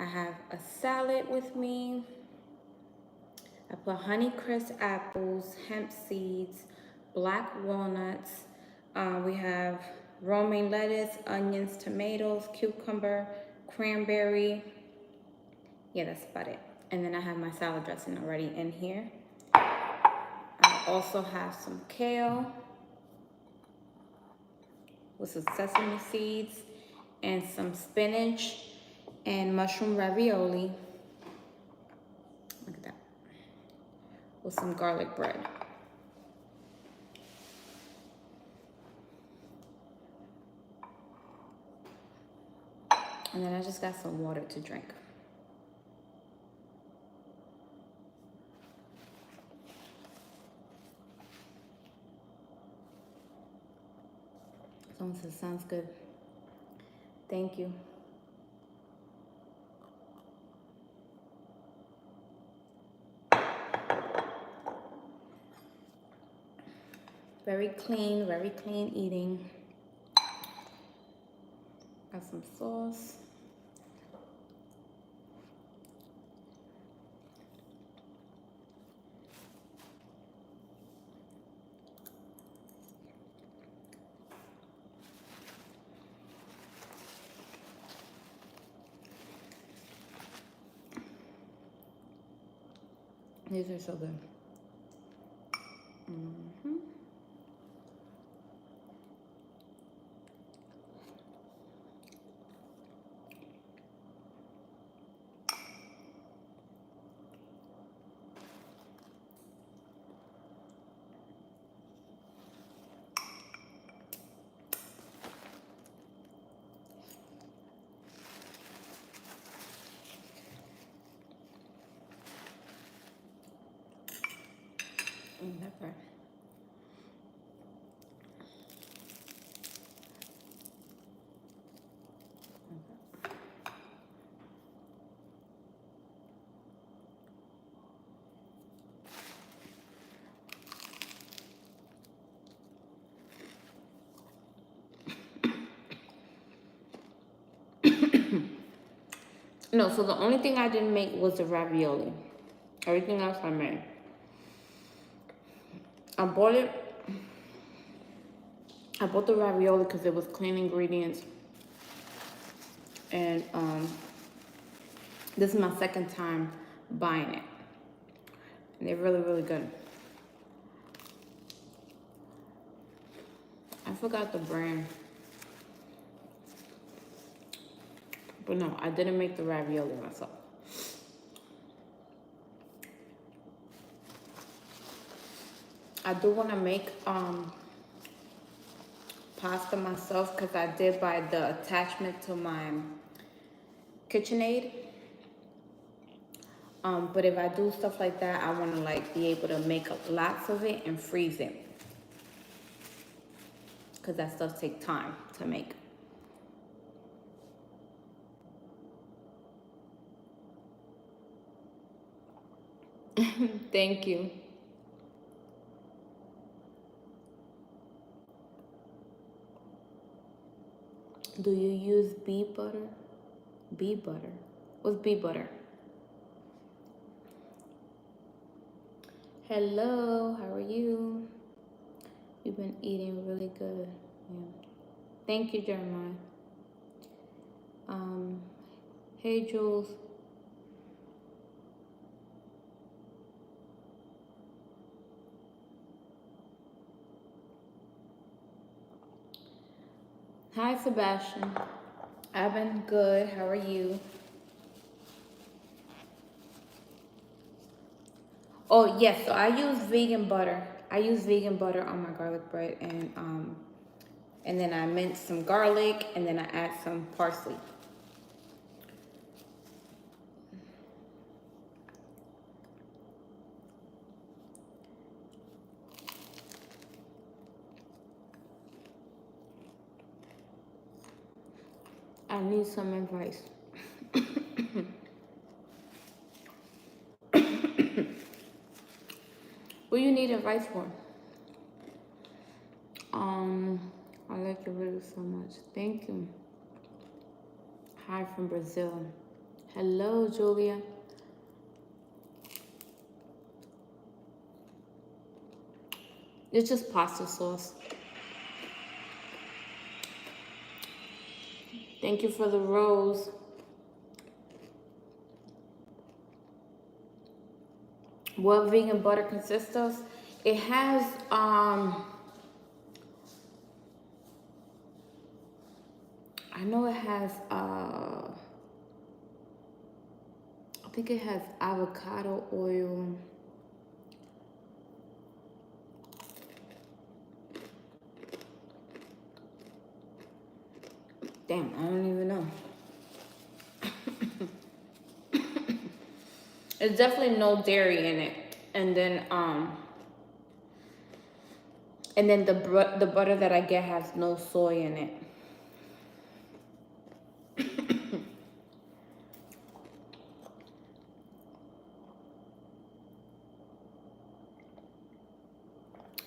I have a salad with me. I put Honeycrisp apples, hemp seeds, black walnuts. We have romaine lettuce, onions, tomatoes, cucumber, cranberry. Yeah, that's about it. And then I have my salad dressing already in here. I also have some kale with some sesame seeds and some spinach and mushroom ravioli. Look at that. With some garlic bread. And then I just got some water to drink. Someone says, sounds good. Thank you. Very clean eating. Got some sauce. These are so good. Pepper. No, so the only thing I didn't make was the ravioli. Everything else I made. I bought the ravioli because it was clean ingredients. And this is my second time buying it. And they're really, really good. I forgot the brand. But no, I didn't make the ravioli myself. I do want to make pasta myself because I did buy the attachment to my KitchenAid. But if I do stuff like that, I want to like be able to make lots of it and freeze it. Because that stuff takes time to make. Thank you. Do you use bee butter? Bee butter? What's bee butter? Hello, how are you? You've been eating really good. Yeah. Thank you, Jeremiah. Hey, Jules. Hi, Sebastian. I've been good. How are you? Oh, yes. So I use vegan butter. I use vegan butter on my garlic bread, and then I mince some garlic, and then I add some parsley. I need some advice. What do you need advice for? I like your video so much. Thank you. Hi from Brazil. Hello, Julia. It's just pasta sauce. Thank you for the rose. What vegan butter consists of? It has I know it has I think it has avocado oil. Damn, I don't even know. There's definitely no dairy in it. And then the butter that I get has no soy in it.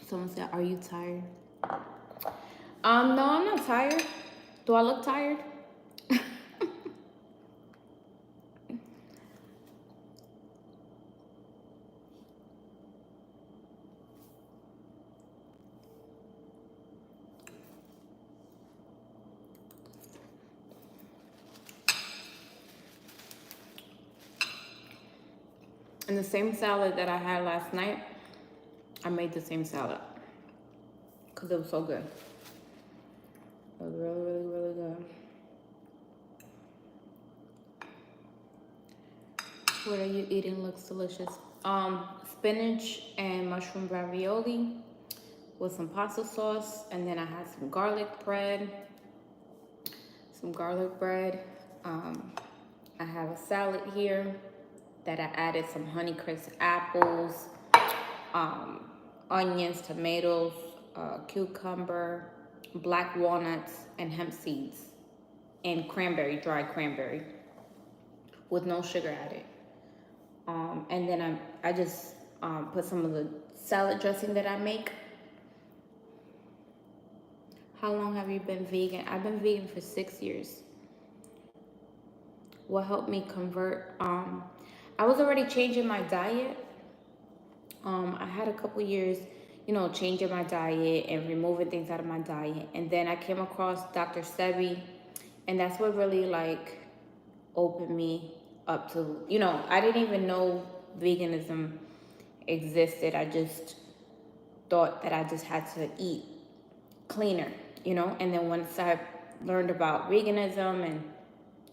Someone said, "Are you tired?" No, I'm not tired. Do I look tired? And the same salad that I had last night, I made the same salad because it was so good. It was really, really, really good. What are you eating? Looks delicious. Spinach and mushroom ravioli with some pasta sauce, and then I had some garlic bread. I have a salad here that I added some Honeycrisp apples, onions, tomatoes, cucumber, black walnuts, and hemp seeds, and cranberry, dried cranberry, with no sugar added. And then I just put some of the salad dressing that I make. How long have you been vegan? I've been vegan for 6 years. What helped me convert? I was already changing my diet. I had a couple years, changing my diet and removing things out of my diet. And then I came across Dr. Sebi, and that's what really opened me up to, I didn't even know veganism existed. I just thought that I just had to eat cleaner, and then once I learned about veganism and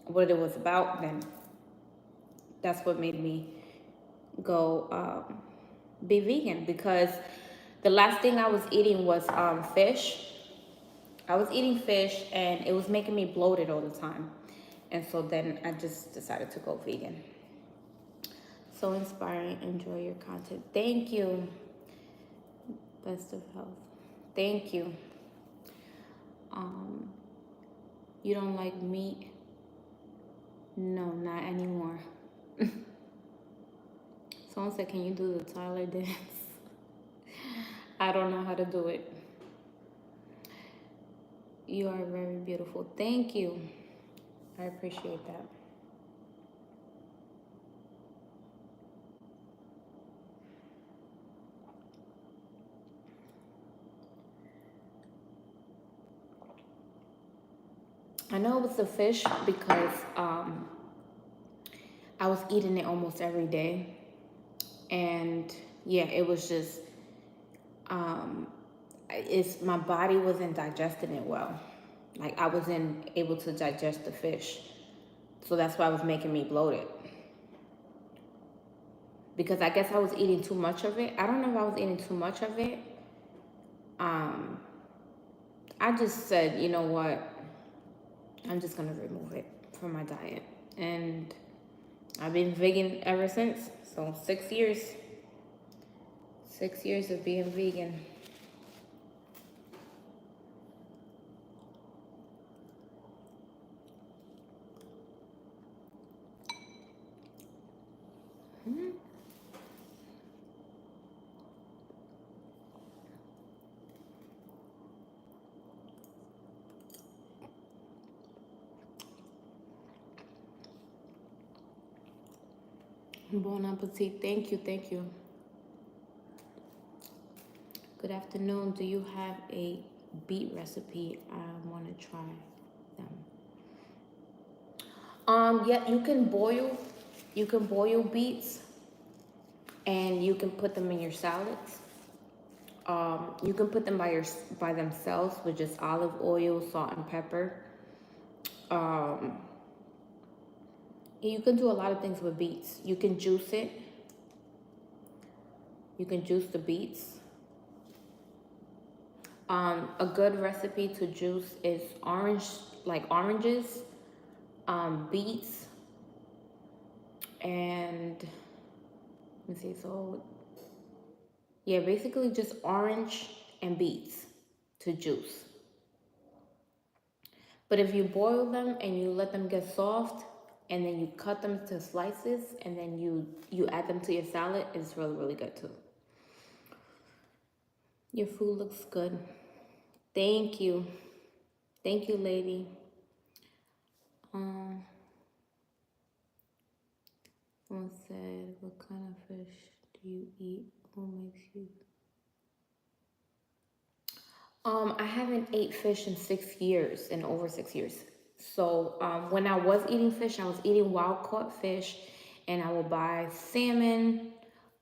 what it was about, then that's what made me go be vegan, because the last thing I was eating was fish. I was eating fish and it was making me bloated all the time. And so then I just decided to go vegan. So inspiring. Enjoy your content. Thank you. Best of health. Thank you. You don't like meat? No, not anymore. Someone said, "Can you do the Tyler dance?" I don't know how to do it. You are very beautiful. Thank you. I appreciate that. I know it was the fish because I was eating it almost every day. And yeah, it was just, my body wasn't digesting it well. Like, I wasn't able to digest the fish. So that's why it was making me bloated. Because I guess I was eating too much of it. I don't know if I was eating too much of it. I just said, you know what? I'm just going to remove it from my diet. And I've been vegan ever since. So 6 years. 6 years of being vegan. Bon appetit. Thank you, thank you. Good afternoon. Do you have a beet recipe? I want to try them. Yeah, you can boil beets and you can put them in your salads. You can put them by themselves with just olive oil, salt, and pepper. Um, you can do a lot of things with beets. You can juice it. You can juice the beets. A good recipe to juice is oranges, beets, and let me see. So yeah, basically just orange and beets to juice. But if you boil them and you let them get soft, and then you cut them to slices, and then you add them to your salad, it's really, really good too. Your food looks good. Thank you. Thank you, lady. Someone said, what kind of fish do you eat? What makes you? I haven't ate fish in over 6 years. So when I was eating fish, I was eating wild caught fish, and I will buy salmon,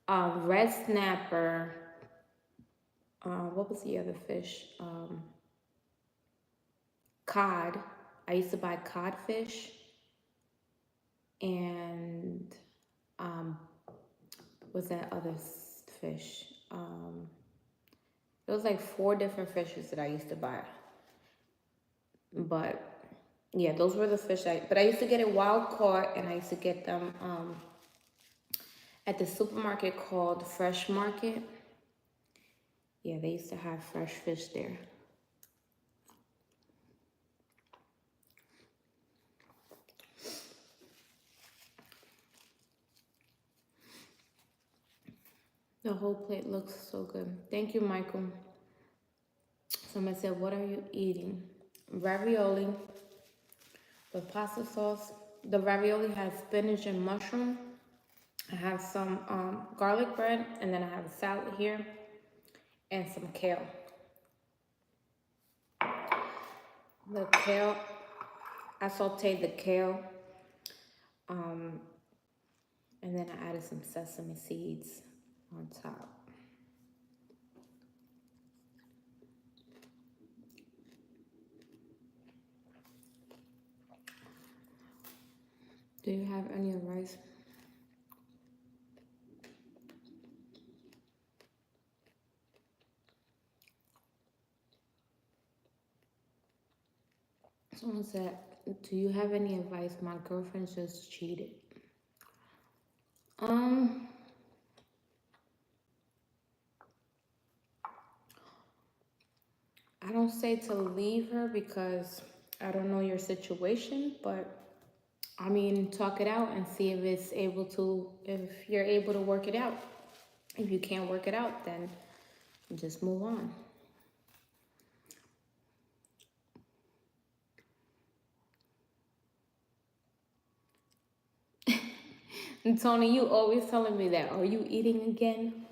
red snapper. What was the other fish? Cod. I used to buy codfish, and what's that other fish? There was like 4 different fishes that I used to buy. But yeah, those were the fish but I used to get it wild caught, and I used to get them at the supermarket called Fresh Market. Yeah, they used to have fresh fish there. The whole plate looks so good. Thank you, Michael. Someone said, what are you eating? Ravioli with pasta sauce. The ravioli has spinach and mushroom. I have some garlic bread, and then I have a salad here and some kale. The kale, I sauteed the kale, and then I added some sesame seeds on top. Do you have any rice? Someone said, do you have any advice? My girlfriend just cheated. I don't say to leave her because I don't know your situation, but I mean, talk it out and see if you're able to work it out. If you can't work it out, then just move on. And Tony, you always telling me that. Are you eating again?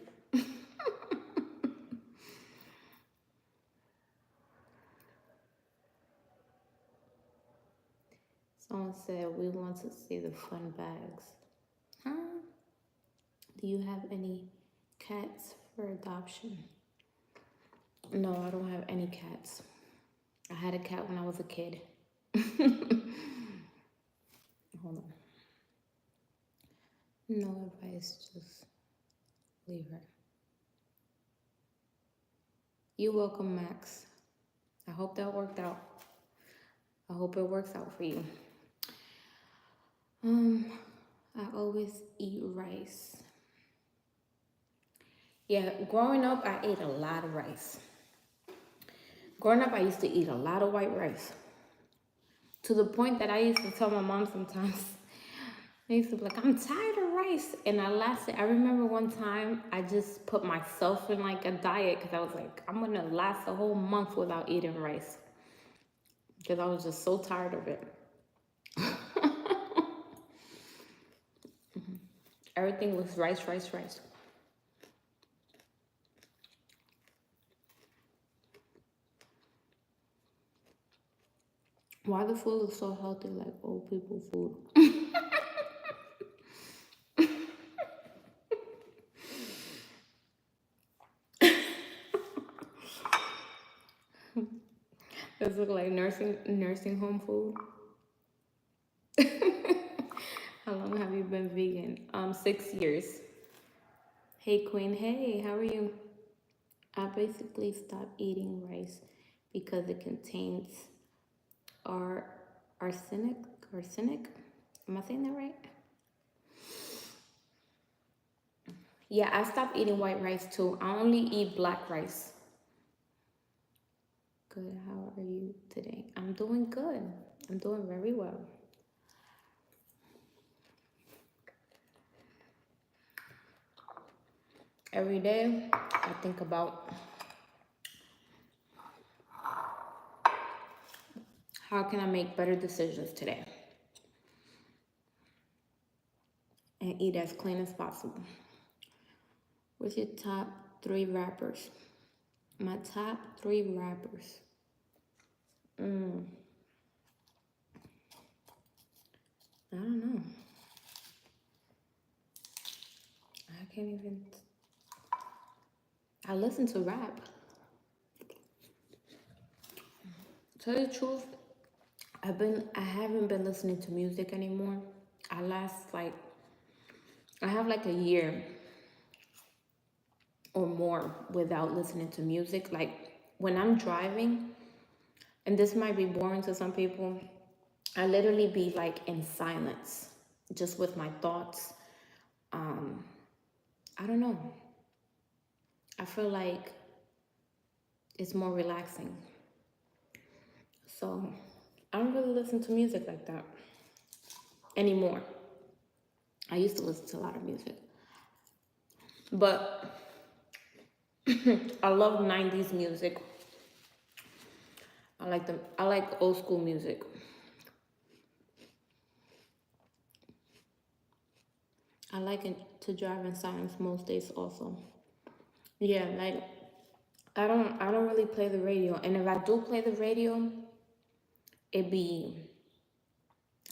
Someone said, we want to see the fun bags. Huh? Do you have any cats for adoption? No, I don't have any cats. I had a cat when I was a kid. Hold on. No advice, just leave her. You're welcome, Max. I hope that worked out. I hope it works out for you. I always eat rice. Yeah, growing up, I ate a lot of rice. Growing up, I used to eat a lot of white rice. To the point that I used to tell my mom sometimes, I used to be like, I'm tired of rice. And I remember one time I just put myself in like a diet because I was like, I'm going to last a whole month without eating rice. Because I was just so tired of it. Everything was rice, rice, rice. Why the food looks so healthy, like old people food? Does it look like nursing home food? How long have you been vegan? 6 years. Hey Queen, hey, how are you? I basically stopped eating rice because it contains ar arsenic. Arsenic? Am I saying that right? Yeah, I stopped eating white rice too. I only eat black rice. Good. How are you today? I'm doing good. I'm doing very well. Every day, I think about how can I make better decisions today and eat as clean as possible. What's your top 3 rappers? My top 3 rappers. I don't know. I can't even. I listen to rap. To tell you the truth, I haven't been listening to music anymore. I have like a year or more without listening to music. Like when I'm driving, and this might be boring to some people, I literally be like in silence, just with my thoughts. I don't know. I feel like it's more relaxing. So I don't really listen to music like that anymore. I used to listen to a lot of music. But I love 90s music. I like old school music. I like it to drive in silence most days also. Yeah, like I don't really play the radio. And if I do play the radio, it be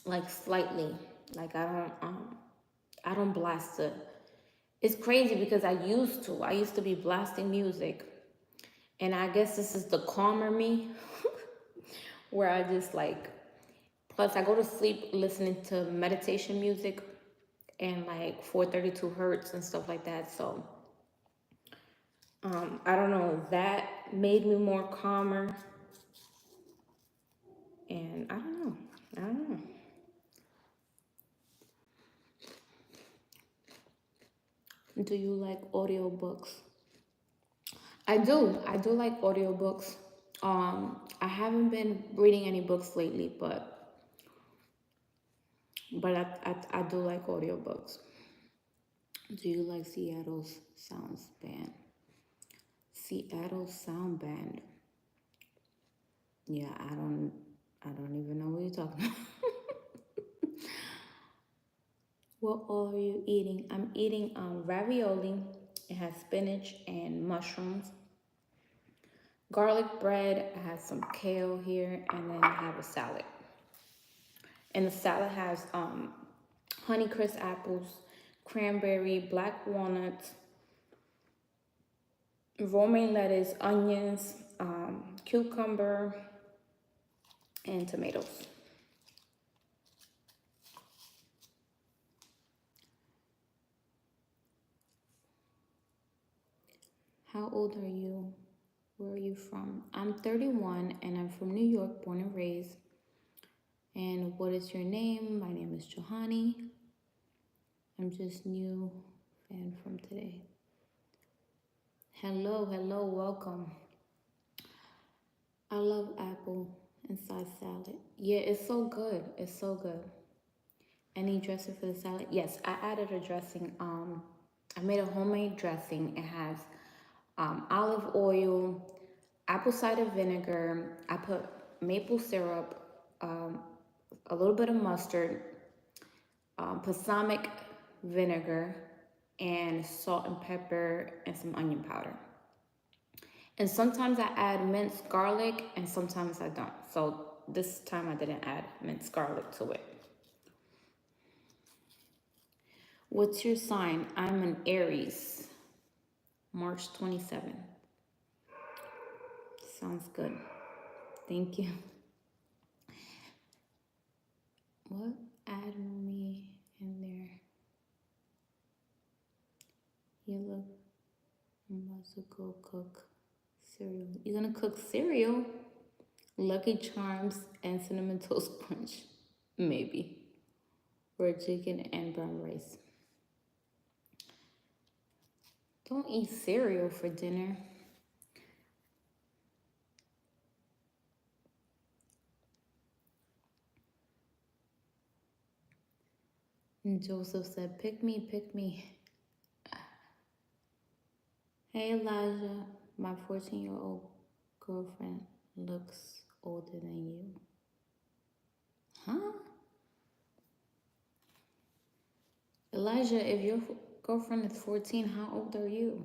like slightly. Like I don't blast it. It's crazy because I used to be blasting music. And I guess this is the calmer me where I just like, plus I go to sleep listening to meditation music and like 432 hertz and stuff like that. So I don't know, that made me more calmer. And I don't know. Do you like audiobooks? I do like audiobooks. I haven't been reading any books lately, but I do like audiobooks. Do you like Seattle's Sounds Band? Seattle Sound Band. Yeah, I don't even know what you're talking about. What are you eating? I'm eating ravioli. It has spinach and mushrooms. Garlic bread. I have some kale here, and then I have a salad. And the salad has Honeycrisp apples, cranberry, black walnuts, romaine lettuce, onions, cucumber, and tomatoes. How old are you? Where are you from? I'm 31 and I'm from New York, born and raised. And what is your name? My name is Johanny. I'm just new fan from today. Hello, hello, welcome. I love apple inside salad. Yeah, it's so good. It's so good. Any dressing for the salad? Yes, I added a dressing. I made a homemade dressing. It has olive oil, apple cider vinegar. I put maple syrup, a little bit of mustard, balsamic vinegar, and salt and pepper, and some onion powder. And sometimes I add minced garlic, and sometimes I don't. So this time I didn't add minced garlic to it. What's your sign? I'm an Aries, March 27th. Sounds good. Thank you. What? Add me in there. You look, I'm about to go cook cereal. You're gonna cook cereal? Lucky Charms and Cinnamon Toast Crunch. Maybe. Or chicken and brown rice. Don't eat cereal for dinner. And Joseph said, pick me, pick me. Hey Elijah, my 14-year-old girlfriend looks older than you. Huh? Elijah, if your girlfriend is 14, how old are you?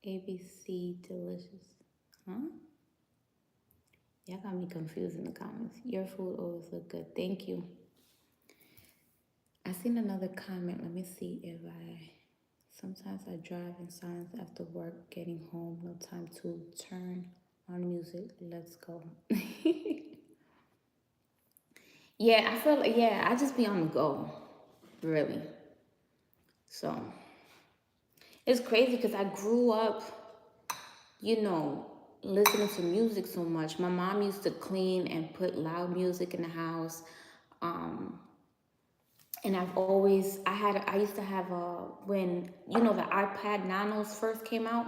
ABC delicious. Huh? Y'all got me confused in the comments. Your food always look good. Thank you. I seen another comment. Let me see if sometimes I drive in silence after work, getting home, no time to turn on music. Let's go. Yeah, I feel like, I just be on the go, really. So, it's crazy because I grew up, listening to music so much. My mom used to clean and put loud music in the house. And I used to have when, the iPad Nanos first came out,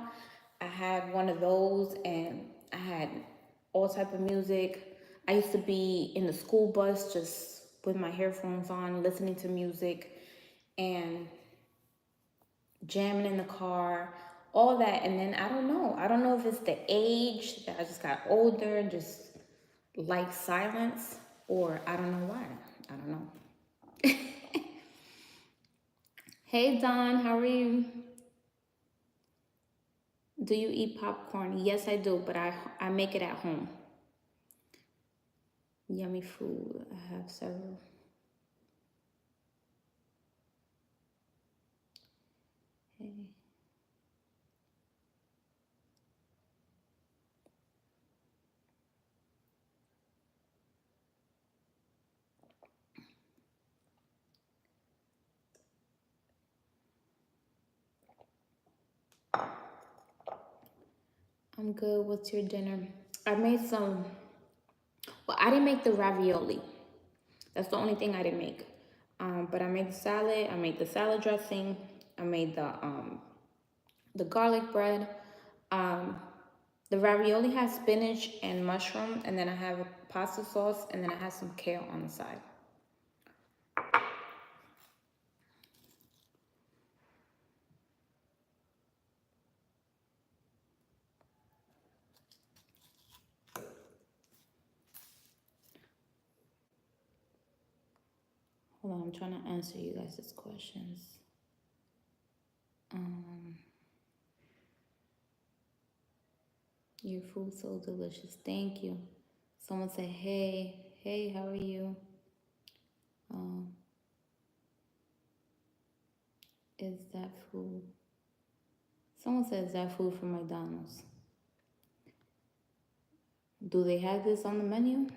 I had one of those and I had all type of music. I used to be in the school bus just with my headphones on, listening to music and jamming in the car, all that. And then I don't know if it's the age that I just got older and just like silence, or I don't know why. I don't know. Hey Don, how are you? Do you eat popcorn? Yes, I do, but I make it at home. Yummy food. I have several. Hey. I'm good. What's your dinner? I made some. Well, I didn't make the ravioli. That's the only thing I didn't make. But I made the salad. I made the salad dressing. I made the garlic bread. The ravioli has spinach and mushroom, and then I have a pasta sauce, and then I have some kale on the side. Hold on, I'm trying to answer you guys' questions. Your food's so delicious. Thank you. Someone said, hey, how are you? Is that food? Someone said, is that food from McDonald's? Do they have this on the menu?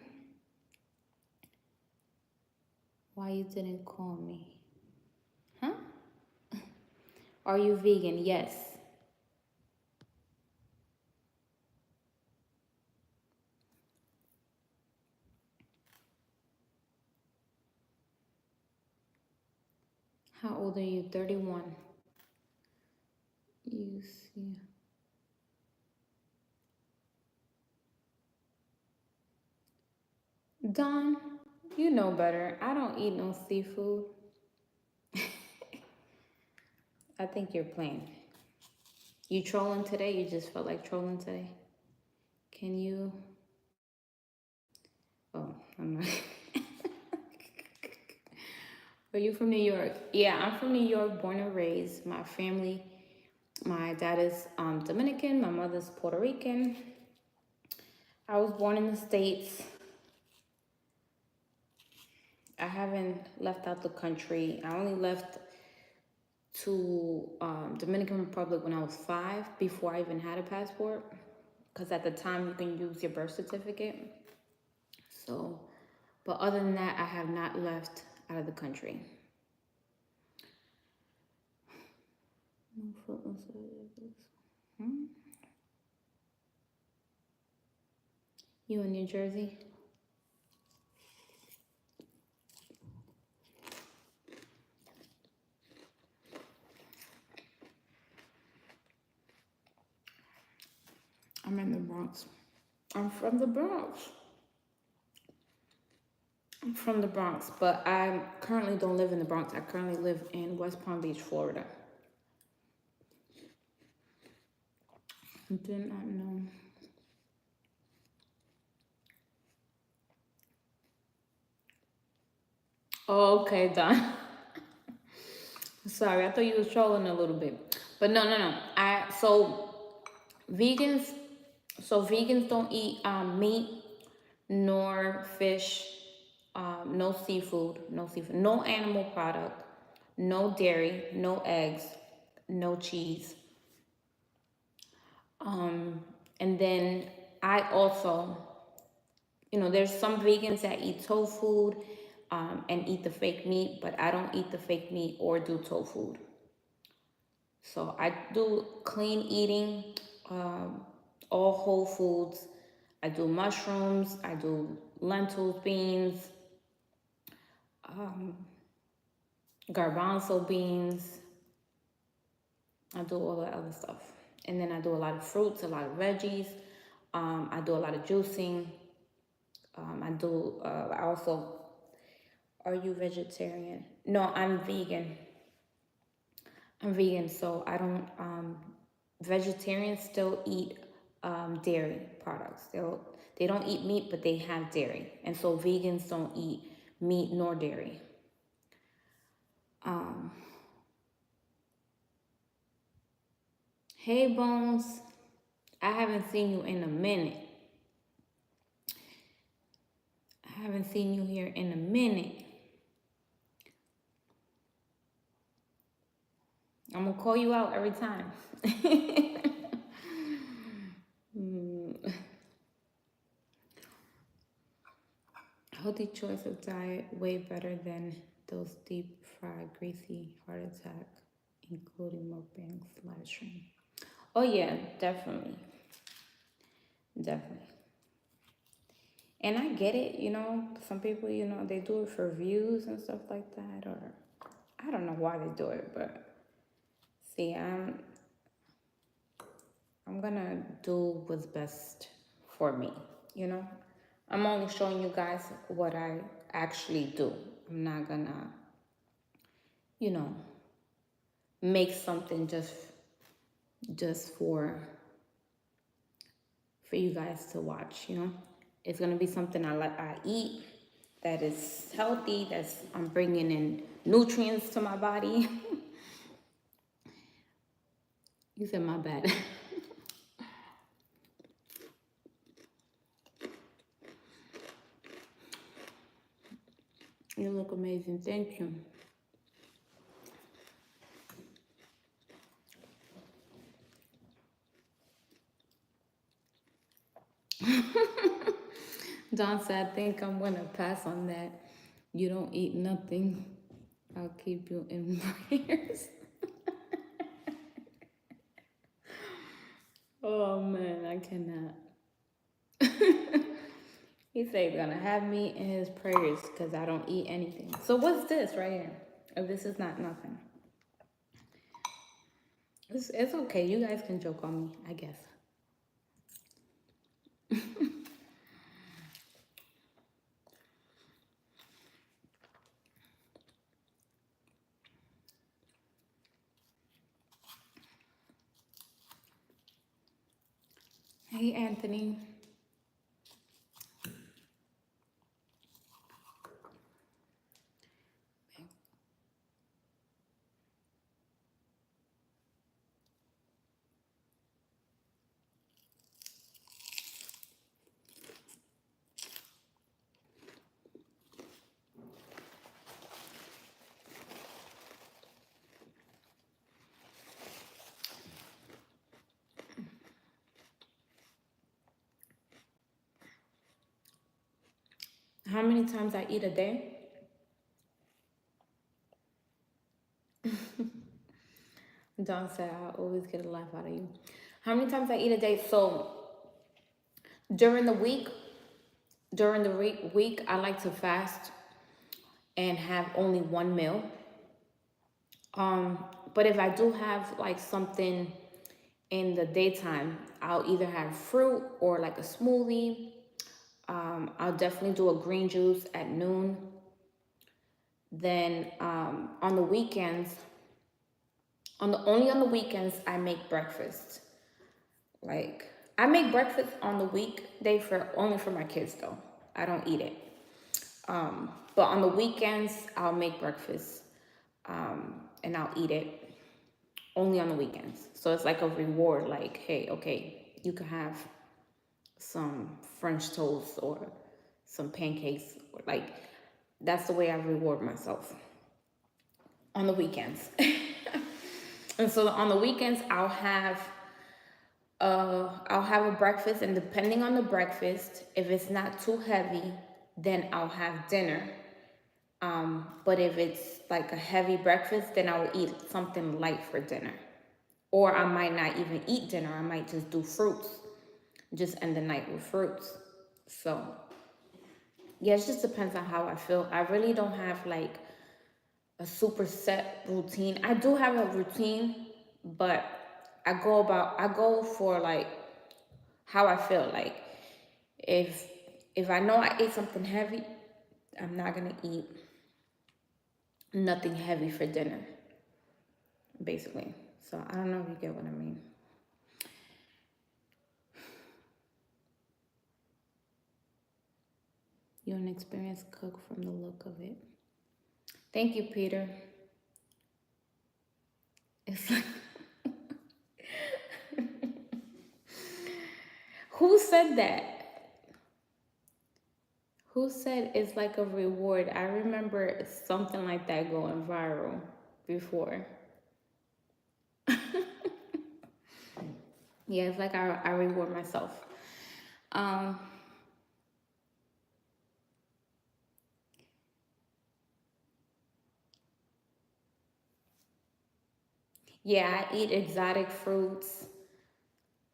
Why you didn't call me? Huh? Are you vegan? Yes. How old are you? 31. You see. Don, you know better. I don't eat no seafood. I think you're playing. You trolling today? You just felt like trolling today? Can you? Oh, I'm not. Are you from New York? Yeah, I'm from New York, born and raised. My family, my dad is Dominican, my mother's Puerto Rican. I was born in the States. I haven't left out the country. I only left to Dominican Republic when I was 5, before I even had a passport. Because at the time you can use your birth certificate. So, but other than that, I have not left out of the country. You in New Jersey? I'm in the Bronx. I'm from the Bronx. I'm from the Bronx, but I currently don't live in the Bronx. I currently live in West Palm Beach, Florida. I did not know. Oh, okay, Don. Sorry, I thought you was trolling a little bit. But no. Vegans vegans don't eat meat nor fish, no seafood, no animal product, no dairy, no eggs, no cheese. And then I also, there's some vegans that eat tofu and eat the fake meat, but I don't eat the fake meat or do tofu. So I do clean eating, all whole foods. I do mushrooms, I do lentils, beans, garbanzo beans. I do all that other stuff. And then I do a lot of fruits, a lot of veggies. I do a lot of juicing. I also, are you vegetarian? No, I'm vegan. So I don't, vegetarians still eat dairy products. They don't eat meat, but they have dairy. And so vegans don't eat meat nor dairy. Hey, Bones. I haven't seen you in a minute. I haven't seen you here in a minute. I'm going to call you out every time. Healthy choice of diet, way better than those deep fried, greasy heart attack, including mukbangs, live stream. Oh yeah, definitely. And I get it, some people, they do it for views and stuff like that, or I don't know why they do it, but see, I'm gonna do what's best for me, I'm only showing you guys what I actually do. I'm not gonna, make something just for you guys to watch, It's gonna be something I eat that is healthy, I'm bringing in nutrients to my body. You said my bad. You look amazing, thank you. Don said, I think I'm gonna pass on that. You don't eat nothing. I'll keep you in prayers. Oh man, I cannot. He said he's gonna have me in his prayers because I don't eat anything. So what's this right here? If this is not nothing. It's okay. You guys can joke on me, I guess. Hey, Anthony. How many times I eat a day? Don said I always get a laugh out of you. How many times I eat a day? So during the week, during the week, I like to fast and have only one meal. But if I do have like something in the daytime, I'll either have fruit or like a smoothie. I'll definitely do a green juice at noon. Then on the weekends, only on the weekends I make breakfast. Like I make breakfast on the weekday for only for my kids though. I don't eat it. But on the weekends I'll make breakfast and I'll eat it only on the weekends. So it's like a reward. Like, hey, okay, you can have some French toast or some pancakes. Like that's the way I reward myself on the weekends. And so on the weekends I'll have a breakfast, and depending on the breakfast, if it's not too heavy, then I'll have dinner. But if it's like a heavy breakfast, then I will eat something light for dinner. Or I might not even eat dinner. I might just do fruits. Just end the night with fruits. So yeah, it just depends on how I feel. I really don't have like a super set routine. I do have a routine, but I go for like how I feel. Like if if I know I ate something heavy, I'm not gonna eat nothing heavy for dinner, basically. So I don't know if you get what I mean. You're an experienced cook from the look of it. Thank you, Peter. It's like who said that? Who said it's like a reward? I remember something like that going viral before. Yeah, it's like I reward myself. Um, yeah, I eat exotic fruits.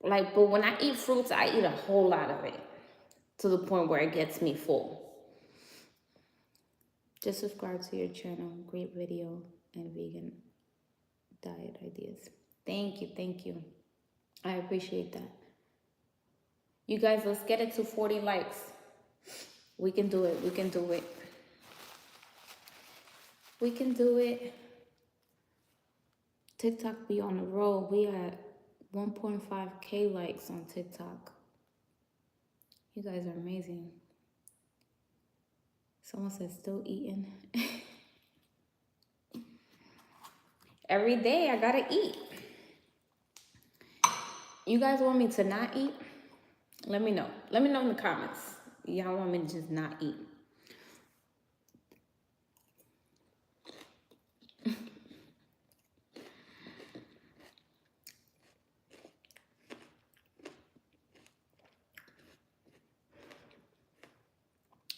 Like, but when I eat fruits, I eat a whole lot of it to the point where it gets me full. Just subscribe to your channel. Great video and vegan diet ideas. Thank you. Thank you. I appreciate that. You guys, let's get it to 40 likes. We can do it. We can do it. We can do it. TikTok be on the roll. We at 1.5K likes on TikTok. You guys are amazing. Someone said still eating. Every day I gotta eat. You guys want me to not eat? Let me know. Let me know in the comments. Y'all want me to just not eat?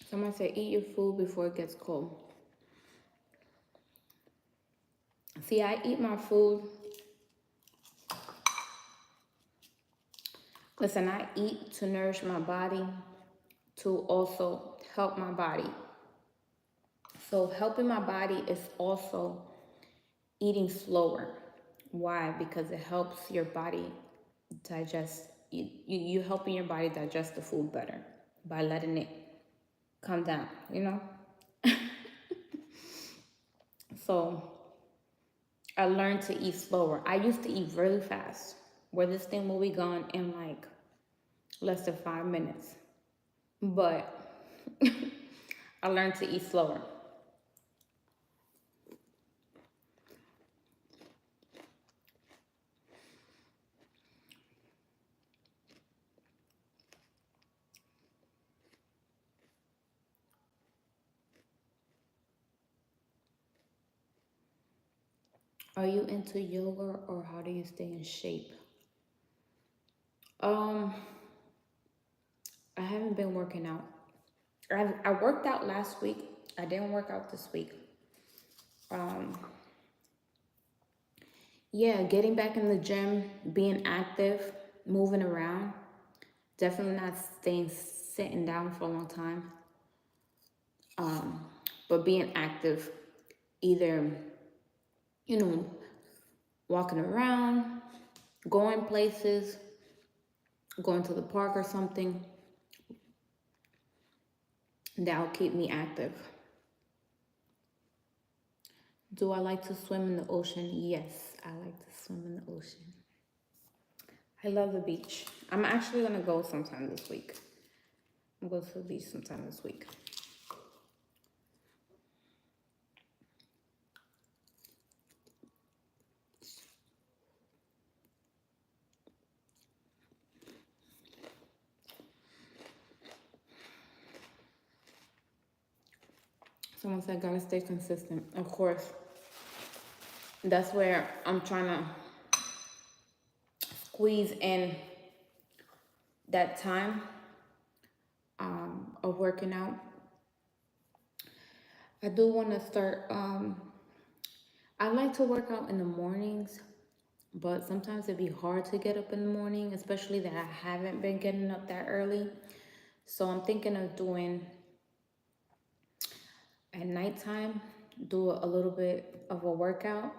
Someone said eat your food before it gets cold. See, I eat my food. Listen, I eat to nourish my body, to also help my body. So helping my body is also eating slower. Why? Because it helps your body digest. You helping your body digest the food better by letting it come down, you know? So I learned to eat slower. I used to eat really fast, where this thing will be gone in like less than 5 minutes. But I learned to eat slower. Are you into yoga or how do you stay in shape? Um, I haven't been working out. I worked out last week. I didn't work out this week. Um, yeah, getting back in the gym, being active, moving around. Definitely not staying sitting down for a long time. Um, but being active, either, you know, walking around, going places, going to the park or something, that'll keep me active. Do I like to swim in the ocean? Yes, I like to swim in the ocean. I love the beach. I'm actually gonna go sometime this week. I'm going to the beach sometime this week. Someone said, gotta stay consistent. Of course, that's where I'm trying to squeeze in that time of working out. I do want to start. I like to work out in the mornings, but sometimes it'd be hard to get up in the morning, especially that I haven't been getting up that early. So I'm thinking of doing at nighttime, do a little bit of a workout.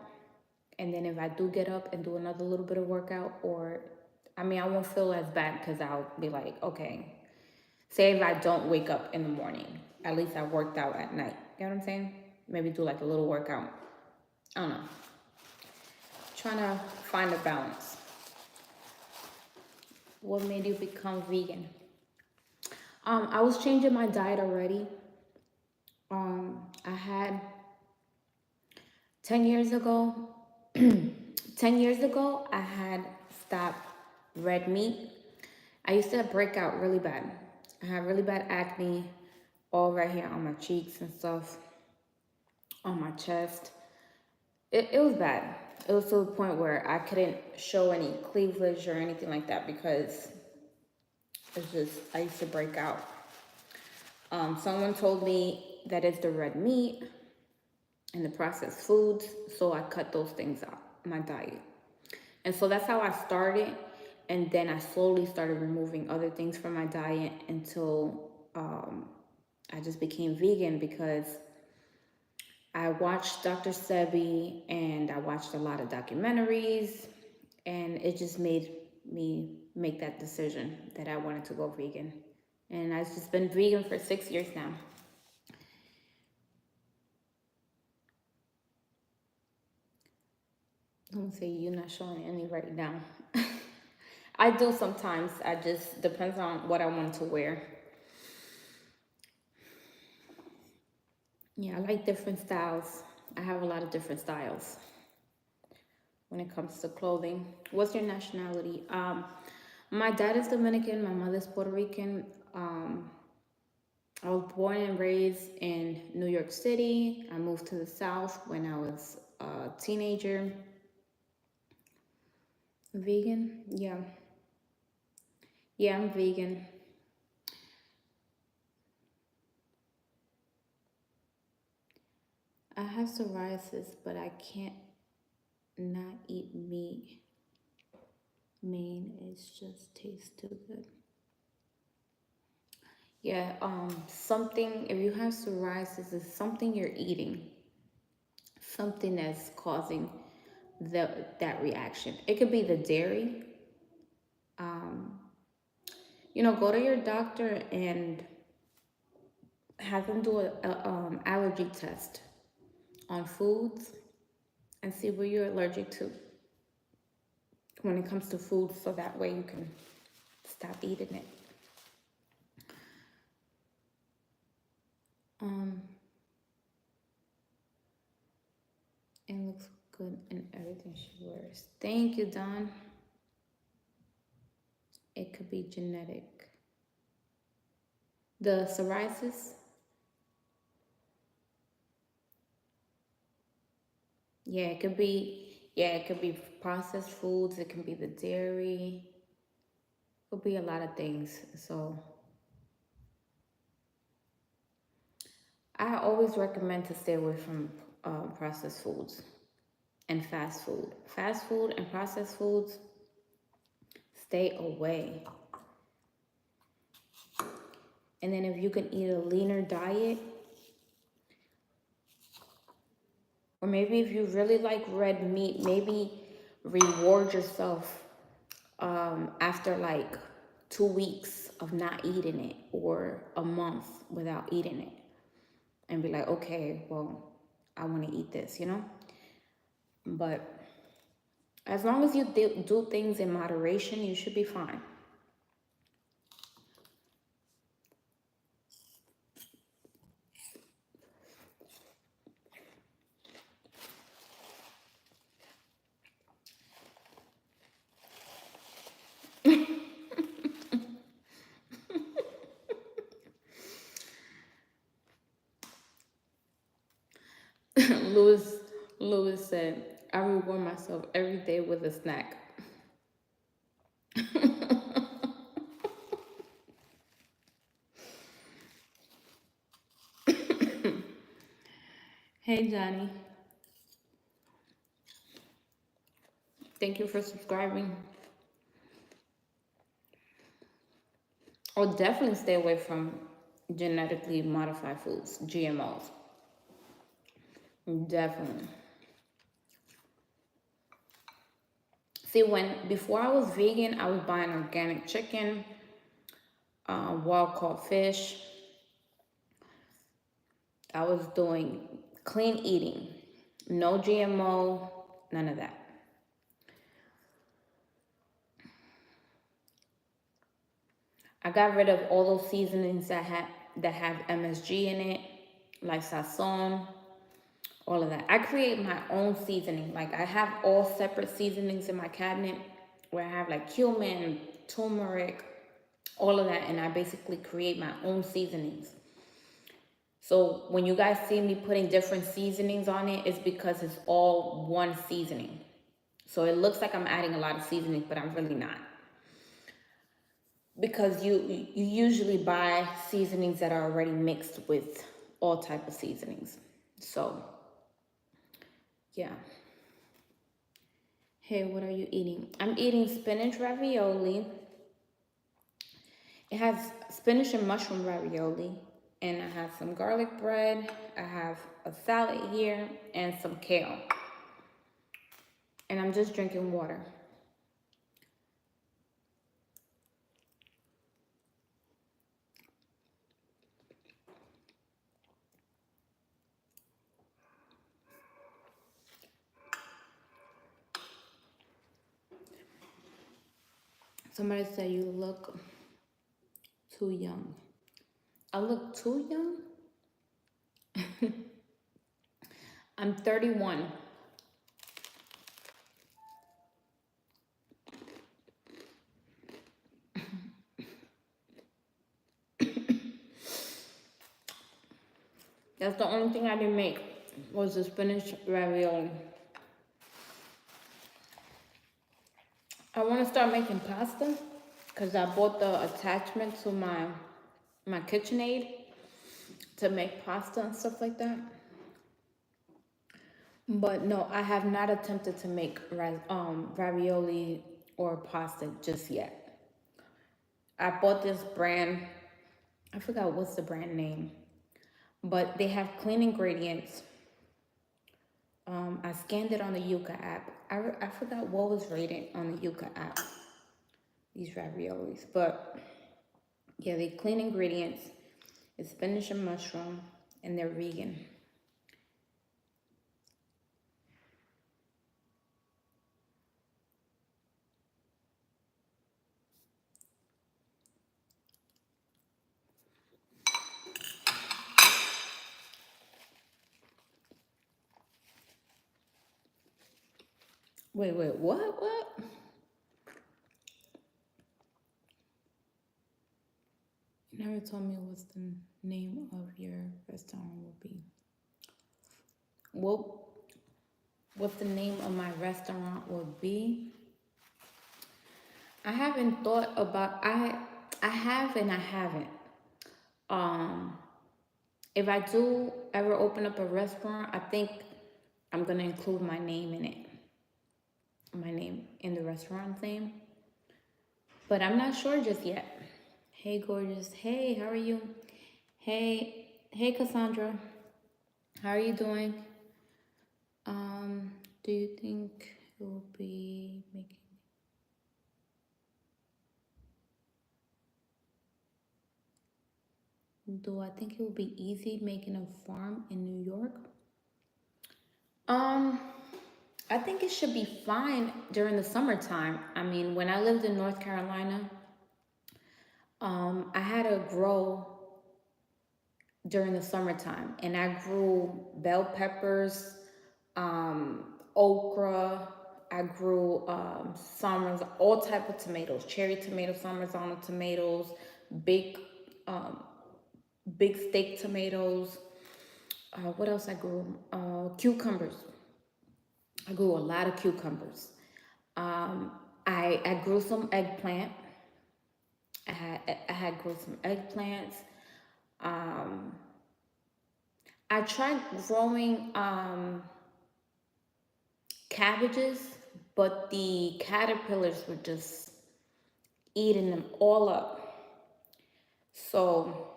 And then if I do get up and do another little bit of workout, or I mean, I won't feel as bad because I'll be like, okay, say if I don't wake up in the morning, at least I worked out at night. You know what I'm saying? Maybe do like a little workout. I don't know. Trying to find a balance. What made you become vegan? I was changing my diet already. I had 10 years ago, 10 years ago, I had stopped red meat. I used to break out really bad. I had really bad acne all right here on my cheeks and stuff, on my chest. It was bad. It was to the point where I couldn't show any cleavage or anything like that because it's just, I used to break out. Someone told me that it's the red meat and the processed foods, so I cut those things out, my diet. And so that's how I started. And then I slowly started removing other things from my diet until I just became vegan because I watched Dr. Sebi and I watched a lot of documentaries, and it just made me make that decision that I wanted to go vegan. And I've just been vegan for 6 years now. Don't say you're not showing any right now. I do sometimes. I just depends on what I want to wear. Yeah, I like different styles. I have a lot of different styles when it comes to clothing. What's your nationality? My dad is Dominican. My mother's Puerto Rican. I was born and raised in New York City. I moved to the South when I was a teenager. Vegan? Yeah. Yeah, I'm vegan. I have psoriasis, but I can't not eat meat. Mean, it just tastes too good. Yeah, something, if you have psoriasis, it's something you're eating, something that's causing that reaction. It could be the dairy. Um, go to your doctor and have them do a allergy test on foods and see what you're allergic to when it comes to food, so that way you can stop eating it. It looks good in everything she wears. Thank you, Don. It could be genetic. The psoriasis, it could be processed foods, it can be the dairy, it could be a lot of things. So I always recommend to stay away from processed foods and fast food. Fast food and processed foods, stay away. And then if you can eat a leaner diet, or maybe if you really like red meat, maybe reward yourself after like 2 weeks of not eating it, or a month without eating it, and be like, okay, well, I want to eat this, you know? But as long as you do things in moderation, you should be fine. Louis Louis said, I reward myself every day with a snack. Hey Johnny, thank you for subscribing. Or definitely stay away from genetically modified foods, GMOs. Definitely. See, before I was vegan, I was buying organic chicken, wild caught fish. I was doing clean eating, no GMO, none of that. I got rid of all those seasonings that have MSG in it, like sazon, all of that. I create my own seasoning. Like, I have all separate seasonings in my cabinet where I have like cumin, turmeric, all of that, and I basically create my own seasonings. So when you guys see me putting different seasonings on it, it's because it's all one seasoning. So it looks like I'm adding a lot of seasoning, but I'm really not. Because you usually buy seasonings that are already mixed with all type of seasonings. So yeah. Hey, what are you eating? I'm eating spinach ravioli. It has spinach and mushroom ravioli, and I have some garlic bread. I have a salad here and some kale. And I'm just drinking water. Somebody said you look too young. I look too young? I'm 31. That's the only thing I didn't make, was the spinach ravioli. I want to start making pasta because I bought the attachment to my KitchenAid to make pasta and stuff like that. But no, I have not attempted to make ravioli or pasta just yet. I bought this brand, I forgot what's the brand name, but they have clean ingredients. I scanned it on the Yuka app. I forgot what was rated on the Yuka app, these raviolis. But yeah, they clean ingredients. It's spinach and mushroom, and they're vegan. Wait, what? You never told me what the name of your restaurant will be. What the name of my restaurant will be? I haven't thought about, I have and I haven't. If I do ever open up a restaurant, I think I'm gonna include my name in it. My name in the restaurant name. But I'm not sure just yet. Hey gorgeous. Hey, how are you? Hey Cassandra. How are you doing? Do you think it will be making do I think it will be easy making a farm in New York? Um, I think it should be fine during the summertime. I mean, when I lived in North Carolina, I had to grow during the summertime, and I grew bell peppers, okra. I grew summers, all type of tomatoes, cherry tomatoes, summerzana tomatoes, big, um, big steak tomatoes. What else I grew? Cucumbers. I grew a lot of cucumbers. Um, I grew some eggplant. I had grew some eggplants. Um, I tried growing cabbages, but the caterpillars were just eating them all up. So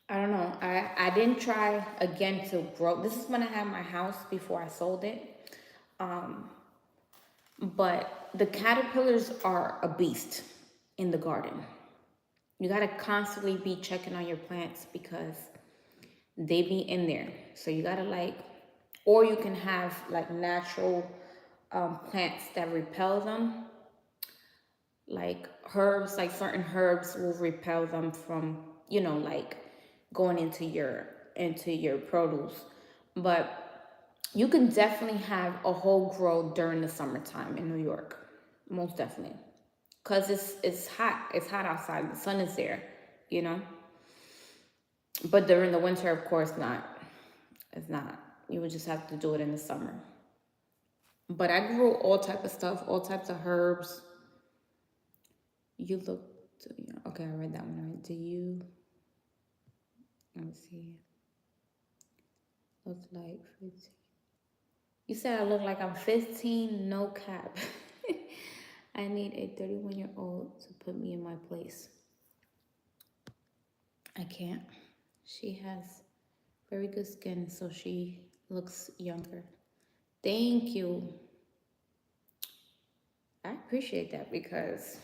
I don't know. I didn't try again to grow. This is when I had my house before I sold it. Um, but the caterpillars are a beast in the garden. You gotta constantly be checking on your plants because they be in there. So you gotta like, or you can have like natural plants that repel them, like herbs, like certain herbs will repel them from, like going into your produce. But you can definitely have a whole grow during the summertime in New York, most definitely, because it's hot. It's hot outside. The sun is there, you know. But during the winter, of course, not. It's not. You would just have to do it in the summer. But I grew all type of stuff, all types of herbs. You look, okay, I read that one right. Do you, let me see, look like 15? You said I look like I'm 15, no cap. I need a 31-year-old to put me in my place. I can't. She has very good skin, so she looks younger. Thank you. I appreciate that because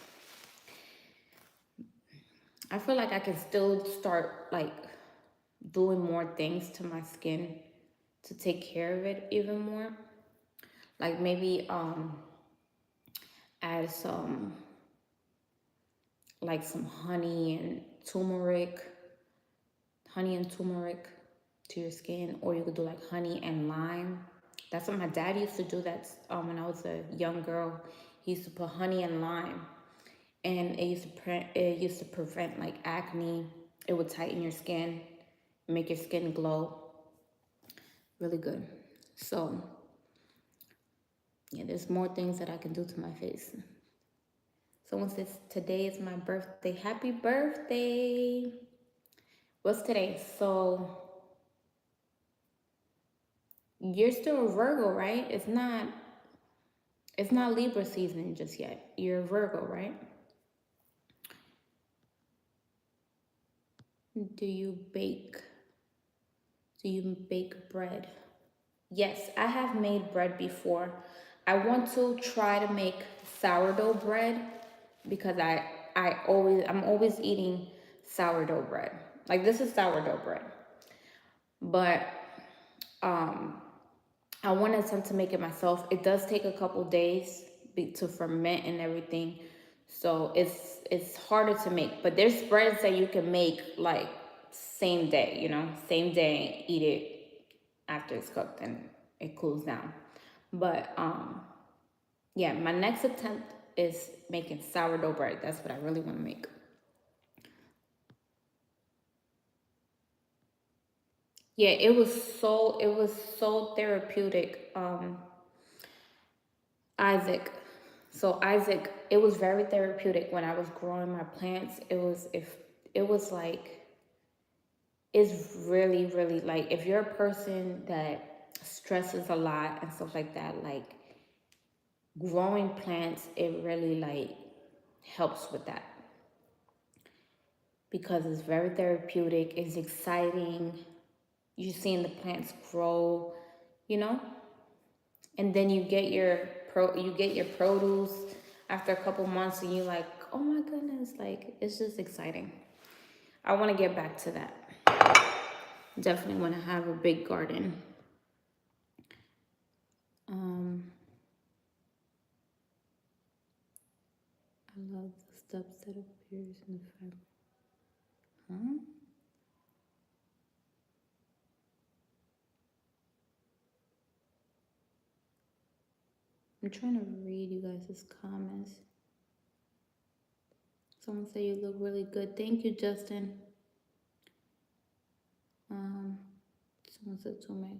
I feel like I can still start like doing more things to my skin to take care of it even more. Like maybe add some honey and turmeric to your skin, or you could do like honey and lime. That's what my dad used to do. That's when I was a young girl. He used to put honey and lime, and it used to prevent like acne. It would tighten your skin, make your skin glow. Really good. So yeah, there's more things that I can do to my face. Someone says today is my birthday. Happy birthday! What's today? So you're still a Virgo, right? It's not Libra season just yet. You're a Virgo, right? Do you bake? Do you bake bread? Yes, I have made bread before. I want to try to make sourdough bread because I'm always eating sourdough bread. Like this is sourdough bread. But um I wanted to make it myself. It does take a couple days to ferment and everything. So it's harder to make. But there's breads that you can make like same day, same day, eat it after it's cooked and it cools down. But yeah, my next attempt is making sourdough bread. That's what I really want to make. Yeah, it was so therapeutic. Isaac. So Isaac, it was very therapeutic when I was growing my plants. It was like is really, really like, if you're a person that stresses a lot and stuff like that, like growing plants, it really like helps with that because it's very therapeutic, it's exciting. You're seeing the plants grow, you know, and then you get your produce after a couple months, and you're like, oh my goodness, like it's just exciting. I want to get back to that. Definitely want to have a big garden. Um, I love the steps that appears in the front. Huh? I'm trying to read you guys' comments. Someone said you look really good. Thank you, Justin. Um, Someone said to me.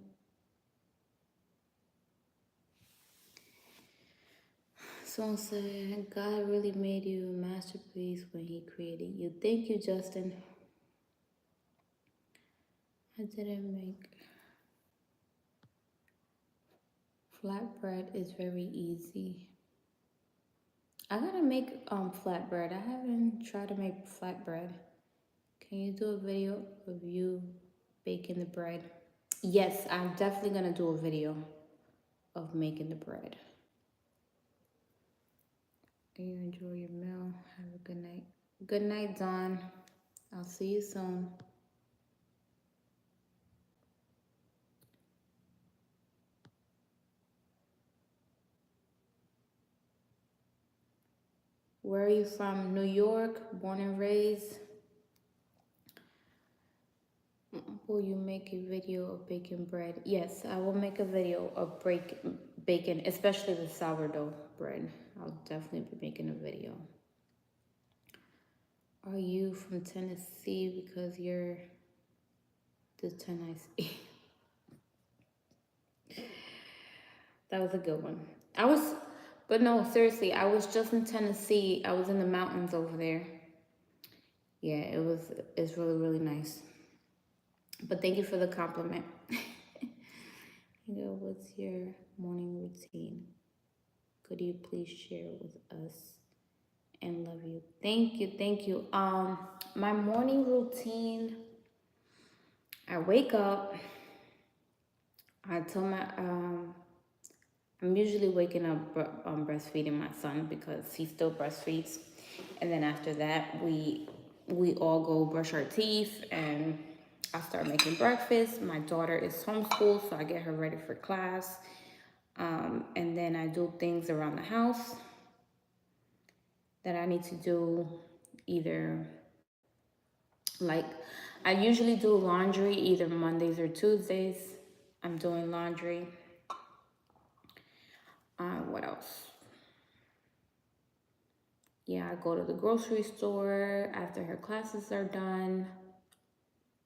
Someone said God really made you a masterpiece when He created you. Thank you, Justin. I didn't make flatbread is very easy. I gotta make flatbread. I haven't tried to make flatbread. Can you do a video of you baking the bread? Yes, I'm definitely gonna do a video of making the bread. You enjoy your meal. Have a good night. Good night, Dawn. I'll see you soon. Where are you from? New York, born and raised. Will you make a video of baking bread? Yes, I will make a video of bacon, especially the sourdough bread. I'll definitely be making a video. Are you from Tennessee? Because you're the Tennessee. That was a good one. But no, seriously, I was just in Tennessee. I was in the mountains over there. Yeah, it's really, really nice. But thank you for the compliment. What's your morning routine? Could you please share with us? And love you. Thank you, thank you. My morning routine, I wake up, I tell my I'm usually waking up breastfeeding my son because he still breastfeeds. And then after that, we all go brush our teeth and I start making breakfast. My daughter is homeschooled, so I get her ready for class. And then I do things around the house that I need to do, either like I usually do laundry either Mondays or Tuesdays. I'm doing laundry. What else? Yeah, I go to the grocery store after her classes are done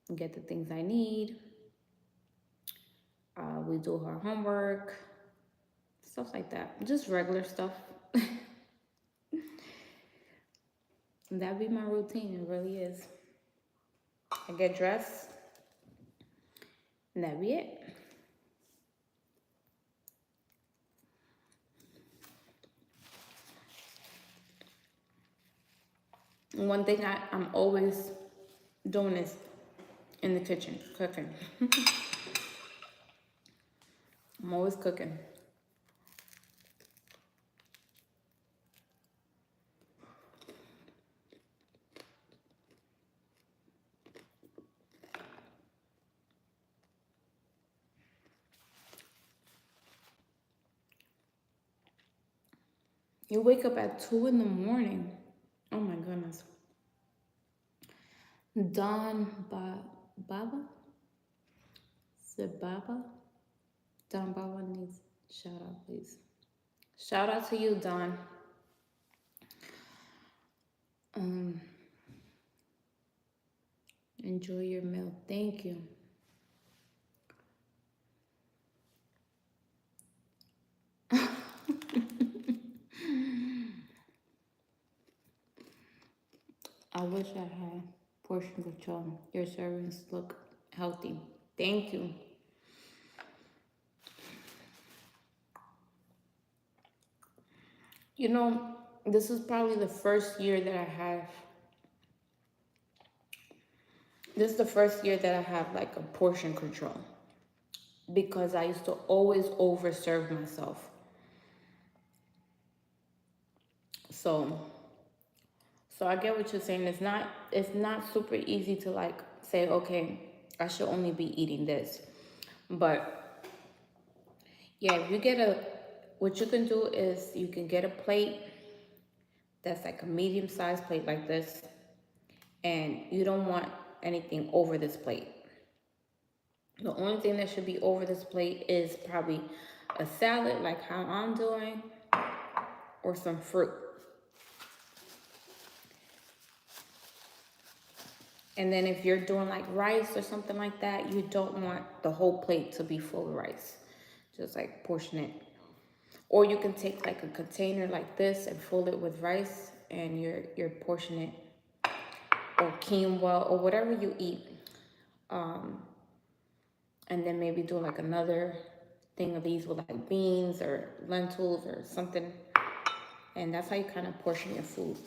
and get the things I need. We do her homework, stuff like that. Just regular stuff. That'd be my routine. It really is. I get dressed, and that'd be it. And one thing I'm always doing is in the kitchen, cooking. I'm always cooking. You wake up at 2 in the morning. Oh my goodness. Baba? Baba? Don Baba needs shout out, please. Shout out to you, Don. Enjoy your meal. Thank you. I wish I had portion control. Your servings look healthy. Thank you. You know, this is probably the first year that I have. This is the first year that I have like a portion control, because I used to always overserve myself. So I get what you're saying. It's not super easy to like say, okay, I should only be eating this. But yeah, if you get what you can do is you can get a plate that's like a medium-sized plate like this, and you don't want anything over this plate. The only thing that should be over this plate is probably a salad like how I'm doing, or some fruit. And then if you're doing like rice or something like that, you don't want the whole plate to be full of rice. Just like portion it. Or you can take like a container like this and fill it with rice, and you're portioning it, or quinoa, or whatever you eat. And then maybe do like another thing of these with like beans or lentils or something. And that's how you kind of portion your food.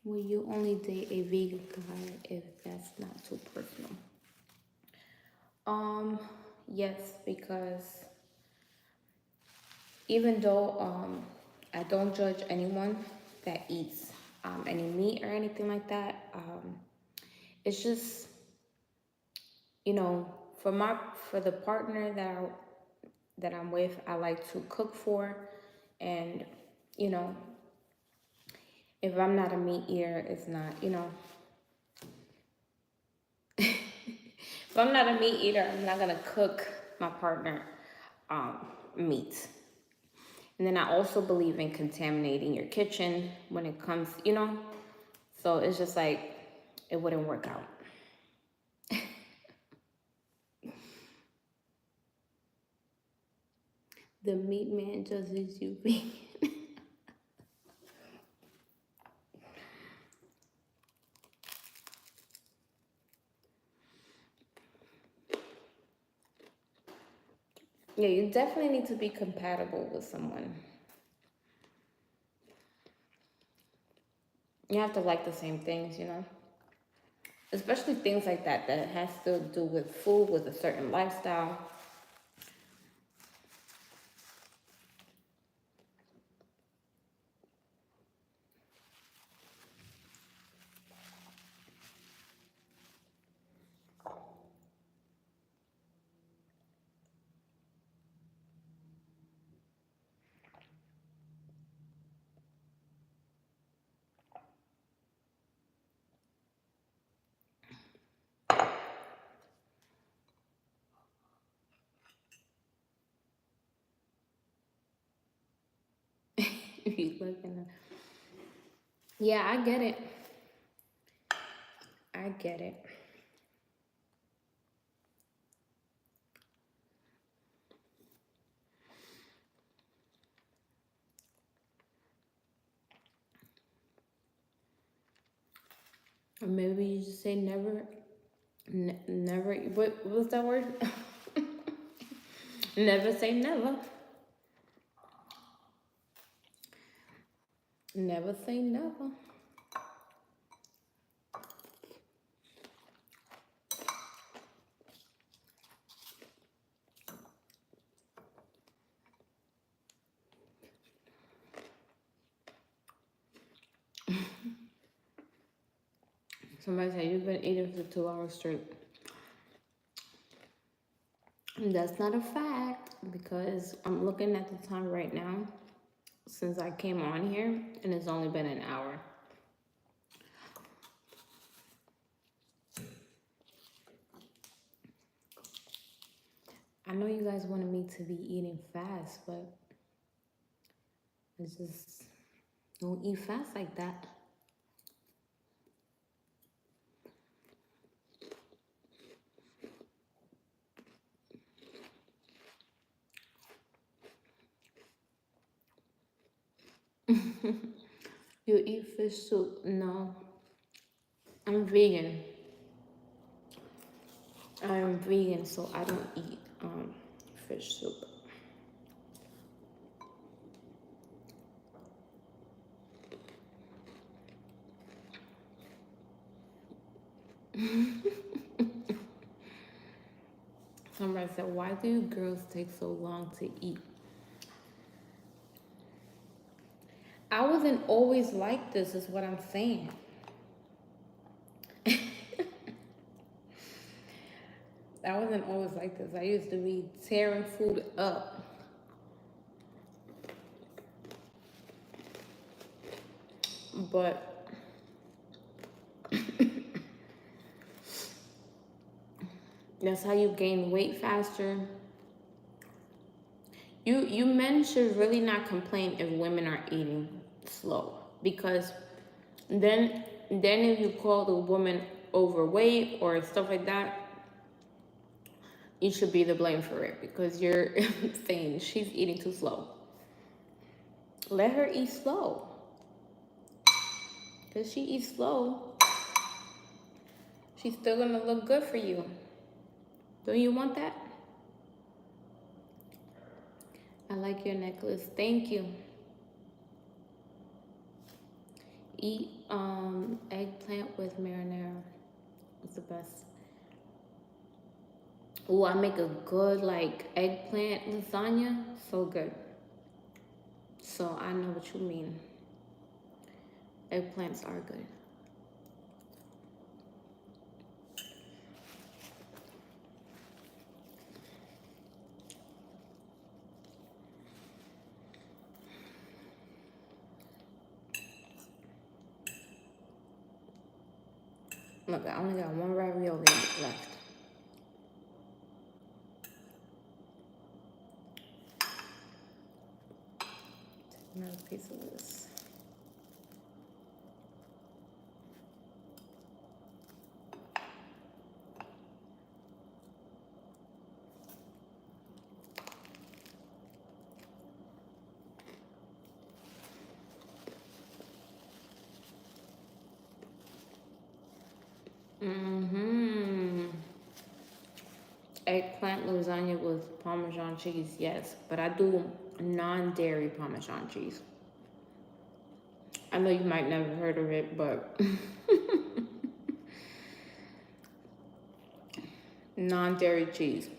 Will you only date a vegan guy if that's not too personal? Yes, because even though I don't judge anyone that eats any meat or anything like that, it's just, you know, for the partner that I'm with, I like to cook for, and you know, if I'm not a meat eater, it's not, you know. If I'm not a meat eater, I'm not gonna cook my partner meat. And then I also believe in contaminating your kitchen when it comes, you know. So it's just like, it wouldn't work out. The meat man judges you vegan. Yeah, you definitely need to be compatible with someone. You have to like the same things, you know. Especially things like that has to do with food, with a certain lifestyle. If you look in the... Yeah, I get it. I get it. Or maybe you just say never, never. What was that word? Never say never. Never say never. Somebody said you've been eating for 2 hours straight. That's not a fact, because I'm looking at the time right now since I came on here, and it's only been an hour. I know you guys wanted me to be eating fast, but it's just, don't eat fast like that. You eat fish soup? No, I'm vegan. I'm vegan, so I don't eat fish soup. Somebody said, why do you girls take so long to eat? I wasn't always like this, is what I'm saying. I wasn't always like this. I used to be tearing food up. But that's how you gain weight faster. You men should really not complain if women are eating slow, because then if you call the woman overweight or stuff like that, you should be the blame for it, because you're saying she's eating too slow. Let her eat slow. Because she eats slow, she's still gonna look good for you. Don't you want that? I like your necklace. Thank you. Eat eggplant with marinara. It's the best. Oh, I make a good like eggplant lasagna. So good. So I know what you mean. Eggplants are good. Look, I only got one ravioli left. Take another piece of this. Eggplant lasagna with Parmesan cheese, yes. But I do non-dairy Parmesan cheese. I know you might never heard of it, but non-dairy cheese.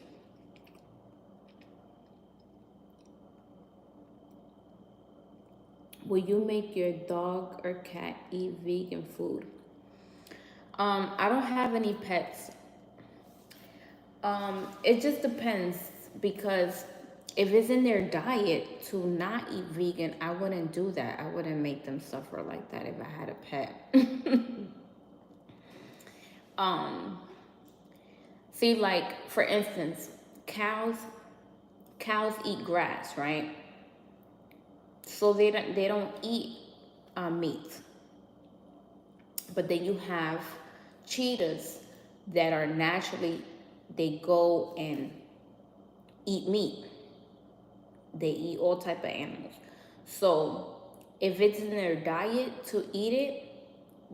Will you make your dog or cat eat vegan food? I don't have any pets. It just depends, because if it's in their diet to not eat vegan, I wouldn't do that. I wouldn't make them suffer like that if I had a pet. See, like for instance, cows eat grass, right? So they don't eat meat. But then you have cheetahs that are naturally, they go and eat meat. They eat all type of animals. So if it's in their diet to eat it,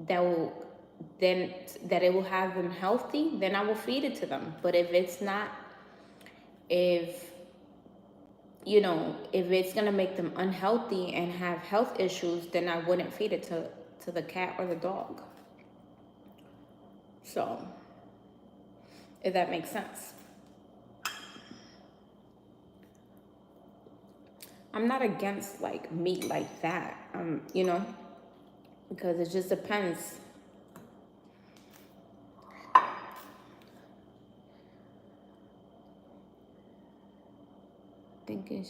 that it will have them healthy, then I will feed it to them. But if it's not, if it's gonna make them unhealthy and have health issues, then I wouldn't feed it to the cat or the dog. So, if that makes sense. I'm not against like meat like that, because it just depends. Thinking.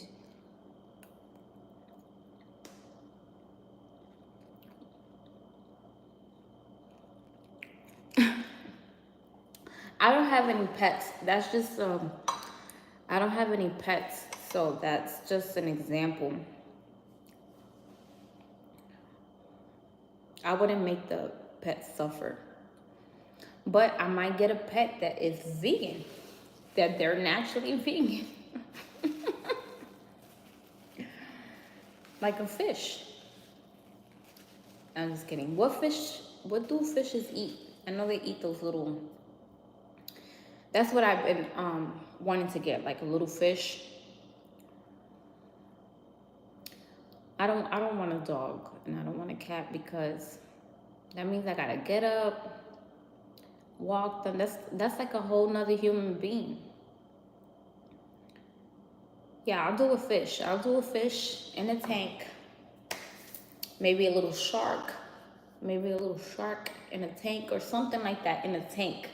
I don't have any pets. That's just I don't have any pets, so that's just an example. I wouldn't make the pet suffer. But I might get a pet that is vegan, that they're naturally vegan. Like a fish. I'm just kidding. What do fishes eat? I know they eat those little, that's what I've been wanting to get, like a little fish. I don't want a dog and I don't want a cat because that means I gotta get up, walk them. That's like a whole nother human being. Yeah, I'll do a fish. I'll do a fish in a tank. Maybe a little shark. Maybe a little shark in a tank or something like that in a tank.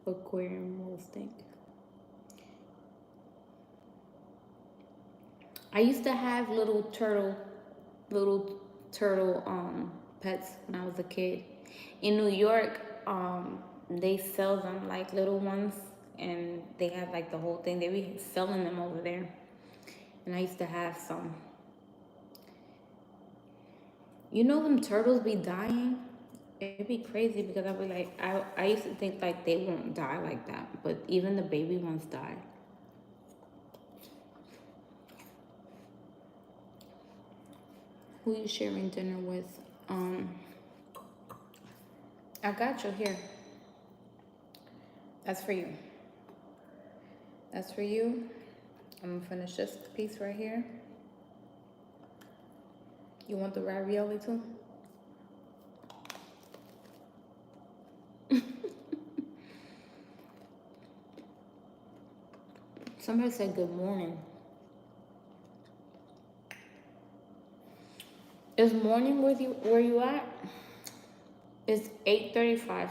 Aquarium will stink. I used to have little turtle pets when I was a kid. In New York, they sell them like little ones, and they have like the whole thing. They be selling them over there, and I used to have some. You know, them turtles be dying. It'd be crazy because I'd be like, I used to think like they won't die like that, but even the baby ones die. Who you sharing dinner with? I got you here. That's for you. That's for you. I'm gonna finish this piece right here. You want the ravioli too? Somebody said good morning. Is morning with you where you at? It's 8:35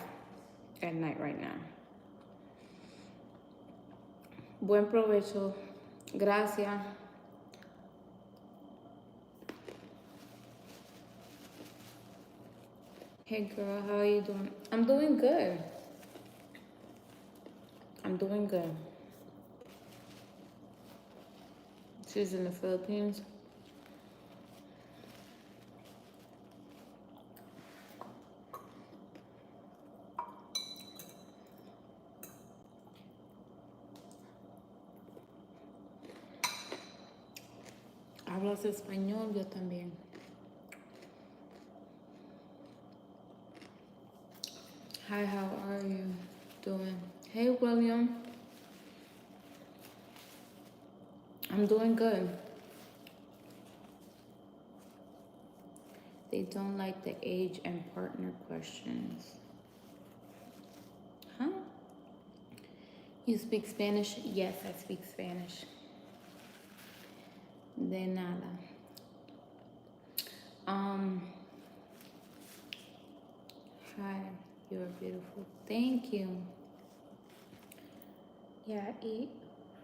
at night right now. Buen provecho. Gracias. Hey girl, how are you doing? I'm doing good. I'm doing good. She's in the Philippines. Hablas español, yo también. Hi, how are you doing? Hey, William. I'm doing good. They don't like the age and partner questions. Huh? You speak Spanish? Yes, I speak Spanish. De nada. Hi, you're beautiful. Thank you. Yeah, I eat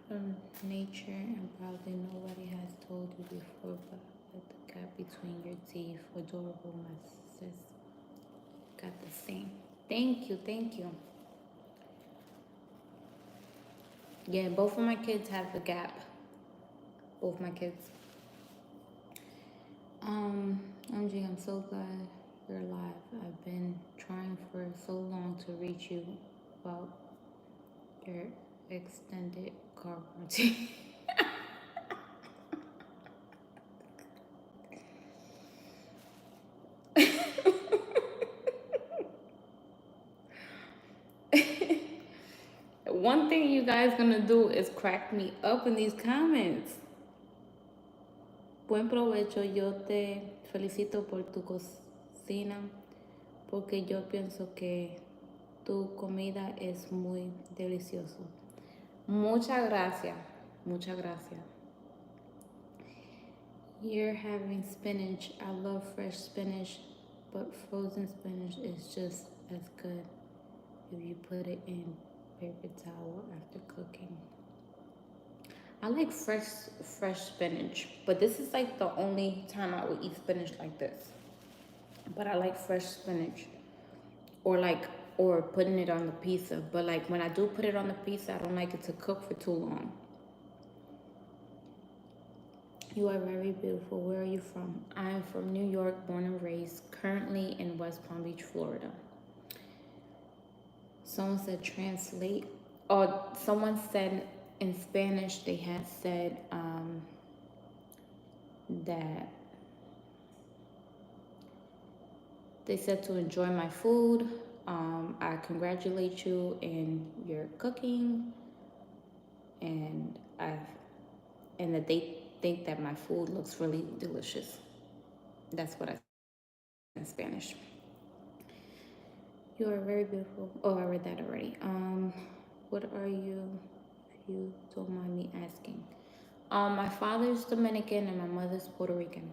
from nature, and probably nobody has told you before, but with the gap between your teeth, adorable, my sis. Got the same. Thank you, thank you. Yeah, both of my kids have the gap. Both my kids. MG, I'm so glad you're alive. I've been trying for so long to reach you about your extended car warranty. One thing you guys gonna do is crack me up in these comments. Buen provecho, yo te felicito por tu cocina porque yo pienso que tu comida es muy delicioso. Muchas gracias. Muchas gracias. You're having spinach. I love fresh spinach, but frozen spinach is just as good if you put it in paper towel after cooking. I like fresh spinach, but this is like the only time I would eat spinach like this. But I like fresh spinach, or putting it on the pizza. But like when I do put it on the pizza, I don't like it to cook for too long. You are very beautiful. Where are you from? I am from New York, born and raised, currently in West Palm Beach, Florida. Someone said translate. Or someone said in Spanish, they had said that they said to enjoy my food. I congratulate you in your cooking, and that they think that my food looks really delicious. That's what I said in Spanish. You are very beautiful. Oh, I read that already. What are you, if you don't mind me asking? My father's Dominican and my mother's Puerto Rican.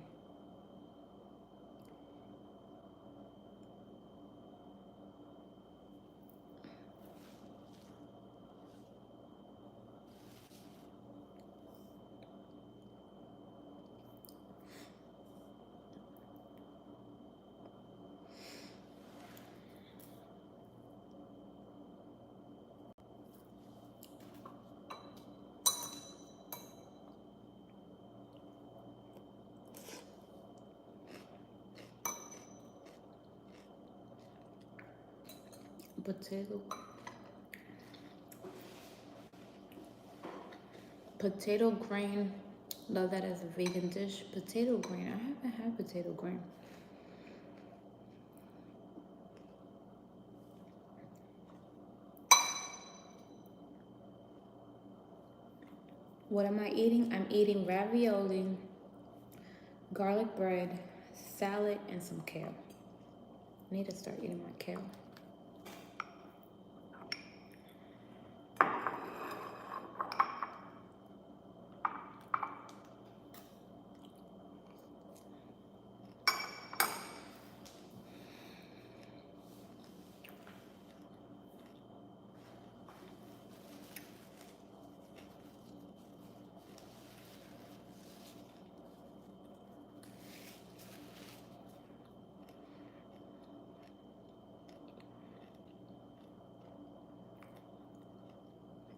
Potato grain. Love that as a vegan dish. Potato grain. I haven't had potato grain. What am I eating? I'm eating ravioli, garlic bread, salad, and some kale. I need to start eating my kale.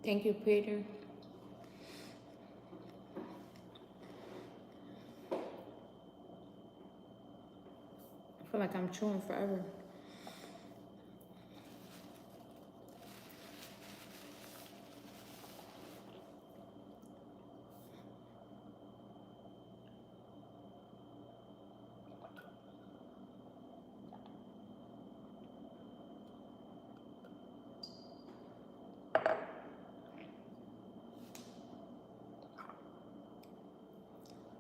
Thank you, Peter. I feel like I'm chewing forever.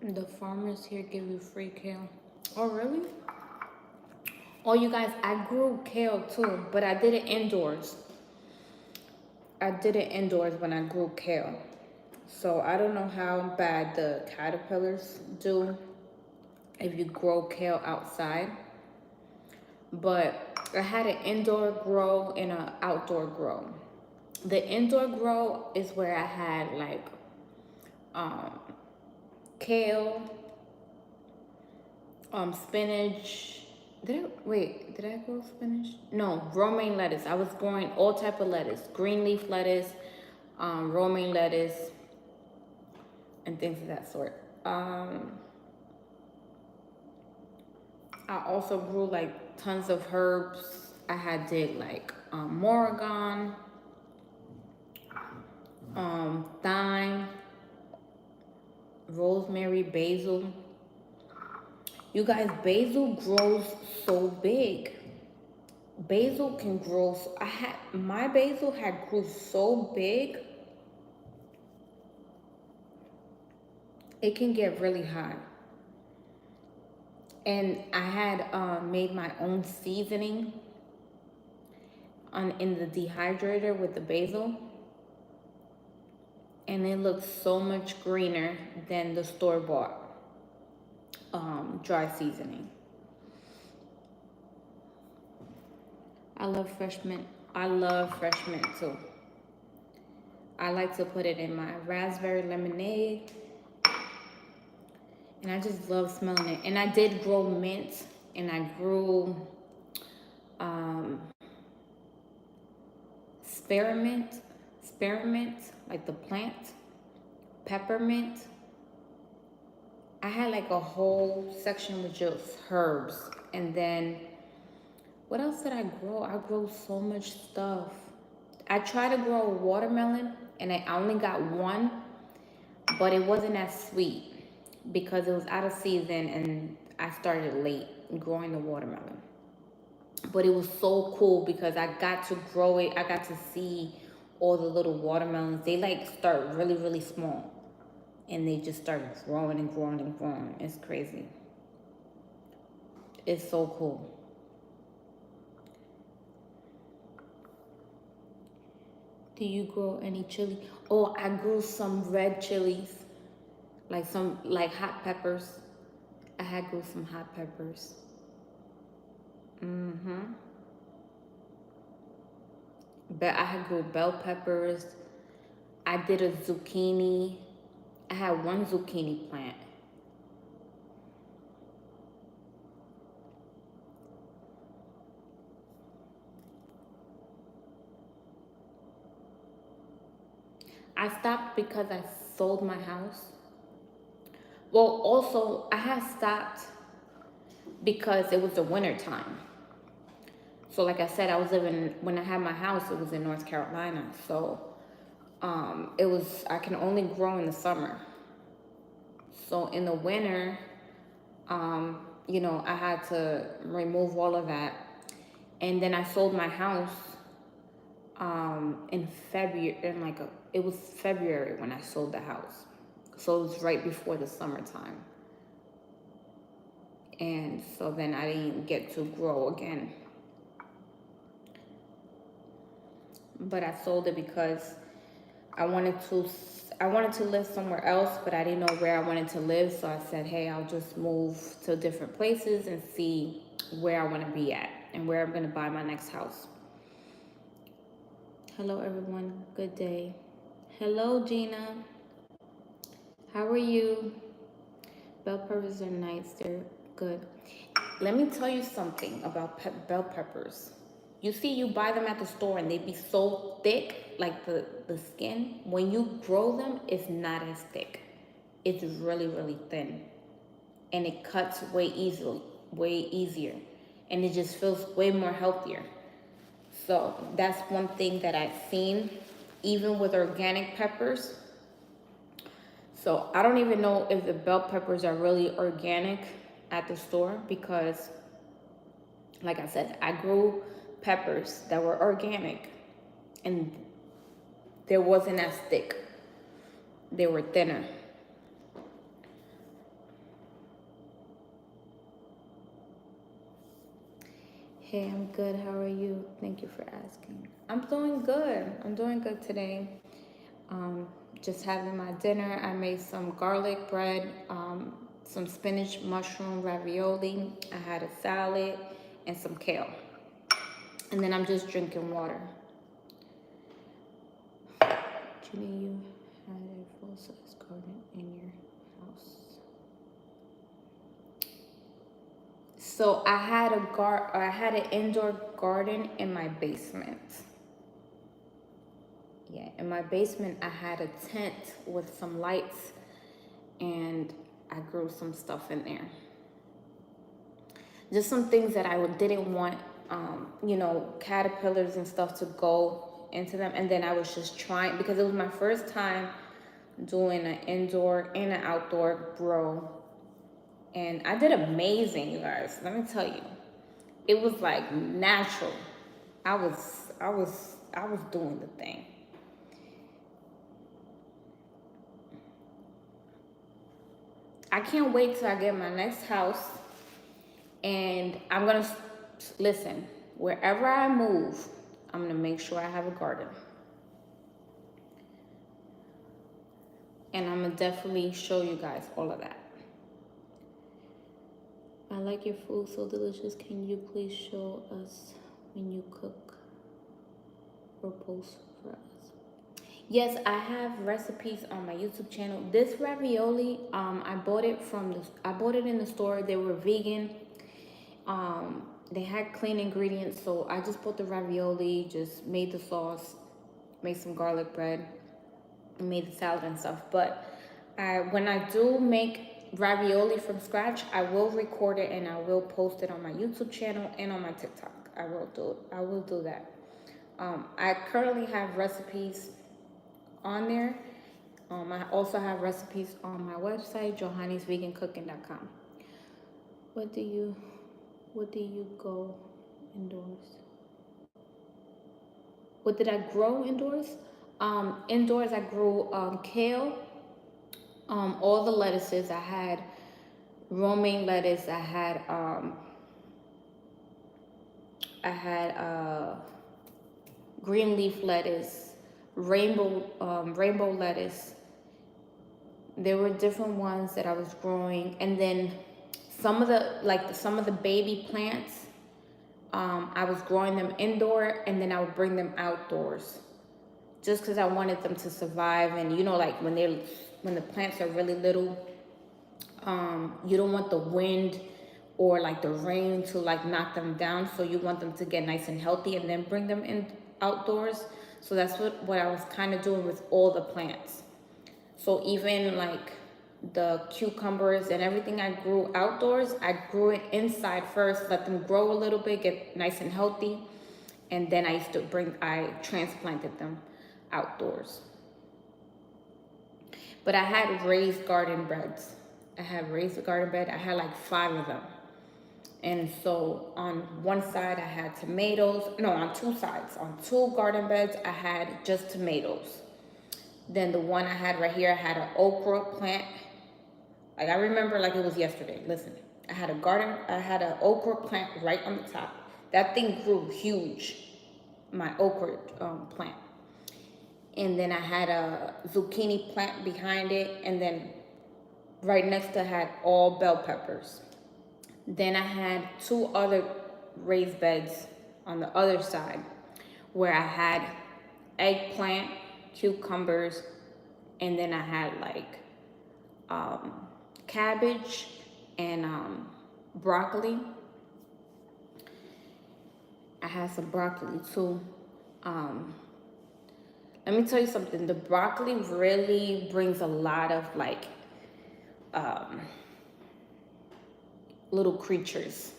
The farmers here give you free kale. Oh, really? Oh, you guys, I grew kale too, but I did it indoors. I did it indoors when I grew kale. So I don't know how bad the caterpillars do if you grow kale outside. But I had an indoor grow and an outdoor grow. The indoor grow is where I had like kale, spinach. Did I grow spinach? No, romaine lettuce. I was growing all type of lettuce, green leaf lettuce, romaine lettuce, and things of that sort. I also grew like tons of herbs. I had did like Morrigan, thyme, rosemary, basil. You guys, basil grows so big. Basil can grow. My basil had grew so big. It can get really high. And I had made my own seasoning in the dehydrator with the basil. And it looks so much greener than the store-bought dry seasoning. I love fresh mint. I love fresh mint too. I like to put it in my raspberry lemonade. And I just love smelling it. And I did grow mint, and I grew spearmint, like the plant, peppermint. I had like a whole section with just herbs. And then what else did I grow? I grew so much stuff. I tried to grow a watermelon, and I only got one, but it wasn't as sweet. because it was out of season and I started late growing the watermelon. But it was so cool because I got to grow it. I got to see all the little watermelons. They like start really, really small. And they just start growing and growing and growing. It's crazy. It's so cool. Do you grow any chili? Oh, I grew some red chilies. Like some, like hot peppers. I had grew some hot peppers. But I had grew bell peppers. I did a zucchini. I had one zucchini plant. I stopped because I sold my house. Well, also, I had stopped because it was the winter time. So like I said, I was living, when I had my house, it was in North Carolina. So it was, I can only grow in the summer. So in the winter, you know, I had to remove all of that. And then I sold my house in February, it was February when I sold the house. So it was right before the summertime. And so then I didn't get to grow again. But I sold it because I wanted to live somewhere else, but I didn't know where I wanted to live. So I said, hey, I'll just move to different places and see where I want to be at and where I'm going to buy my next house. Hello, everyone. Good day. Hello, Gina. How are you? Bell peppers are nice. They're good. Let me tell you something about bell peppers. You see, you buy them at the store and they be so thick, like the skin. When you grow them, it's not as thick. It's really, really thin. And it cuts way easier. And it just feels way more healthier. So that's one thing that I've seen, even with organic peppers. So I don't even know if the bell peppers are really organic at the store because, like I said, I grew peppers that were organic and they wasn't as thick. They were thinner. Hey, I'm good. How are you? Thank you for asking. I'm doing good. I'm doing good today. Just having my dinner. I made some garlic bread, some spinach, mushroom, ravioli. I had a salad and some kale. And then I'm just drinking water. Julie, you had a full-size garden in your house. So I had an indoor garden in my basement. Yeah, in my basement I had a tent with some lights and I grew some stuff in there. Just some things that I didn't want, you know, caterpillars and stuff to go into them. And then I was just trying, because it was my first time doing an indoor and an outdoor grow. And I did amazing, you guys. Let me tell you. It was like natural. I was doing the thing. I can't wait till I get my next house. And I'm going to, listen, wherever I move, I'm going to make sure I have a garden. And I'm going to definitely show you guys all of that. I like your food, so delicious. Can you please show us when you cook or post for us? Yes, I have recipes on my YouTube channel. This ravioli, I bought it in the store. They were vegan. They had clean ingredients, so I just bought the ravioli, just made the sauce, made some garlic bread, and made the salad and stuff. But when I do make ravioli from scratch, I will record it and I will post it on my YouTube channel and on my TikTok. I will do that. I currently have recipes on there. I also have recipes on my website, johannysvegancooking.com. What do you go indoors? What did I grow indoors? Indoors I grew kale, all the lettuces. I had romaine lettuce. I had green leaf lettuce, rainbow lettuce. There were different ones that I was growing, and then some of the baby plants, I was growing them indoor, and then I would bring them outdoors, just because I wanted them to survive. And like when the plants are really little, you don't want the wind or like the rain to like knock them down, so you want them to get nice and healthy and then bring them in outdoors. So that's what I was kind of doing with all the plants. So even like the cucumbers and everything I grew outdoors, I grew it inside first, let them grow a little bit, get nice and healthy, and then I transplanted them outdoors. But I had raised garden beds. I had like 5 of them. And so on one side I had tomatoes. No, on 2 sides. On 2 garden beds I had just tomatoes. Then the one I had right here, I had an okra plant. Like I remember like it was yesterday. Listen, I had an okra plant right on the top. That thing grew huge, my okra plant. And then I had a zucchini plant behind it, and then right next to it had all bell peppers. Then I had 2 other raised beds on the other side where I had eggplant, cucumbers, and then I had like cabbage and broccoli. I had some broccoli too. Let me tell you something. The broccoli really brings a lot of like little creatures.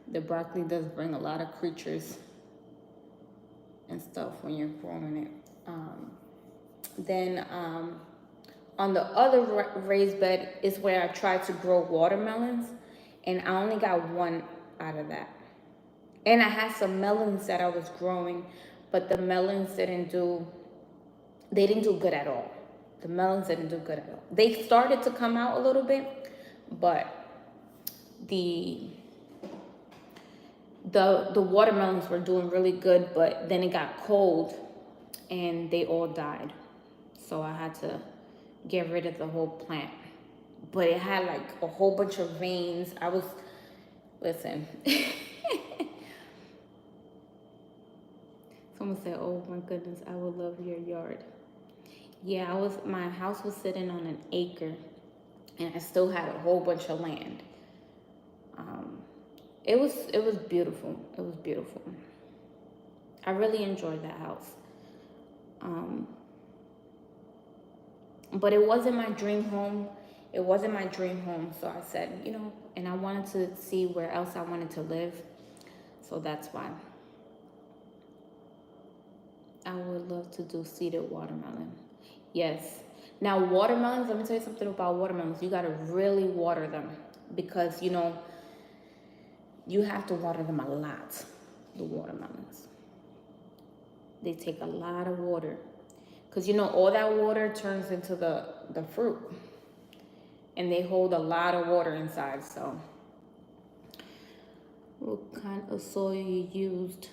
The broccoli does bring a lot of creatures and stuff when you're growing it. Then on the other raised bed is where I tried to grow watermelons, and I only got 1 out of that. And I had some melons that I was growing, but the melons didn't do good at all. The melons didn't do good at all. They started to come out a little bit, but the watermelons were doing really good, but then it got cold and they all died. So I had to get rid of the whole plant. But it had like a whole bunch of veins. Listen. Someone said, "Oh my goodness, I would love your yard." Yeah, my house was sitting on an acre, and I still had a whole bunch of land. It was beautiful. It was beautiful. I really enjoyed that house. But it wasn't my dream home. So I said, and I wanted to see where else I wanted to live. So that's why. I would love to do seeded watermelon. Yes. Now watermelons, let me tell you something about watermelons. You got to really water them because, you have to water them a lot, the watermelons. They take a lot of water because, all that water turns into the fruit, and they hold a lot of water inside. So what kind of soil you used?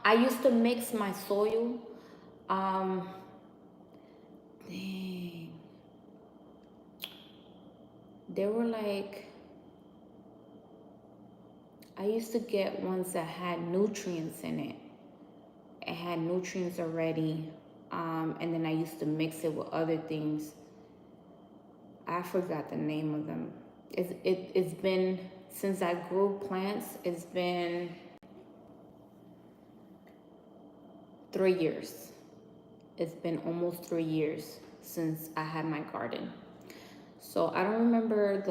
I used to mix my soil. Dang. They were like, I used to get ones that had nutrients in it. It had nutrients already. And then I used to mix it with other things. I forgot the name of them. It's been, since I grew plants, it's been 3 years. It's been almost 3 years since I had my garden. So I don't remember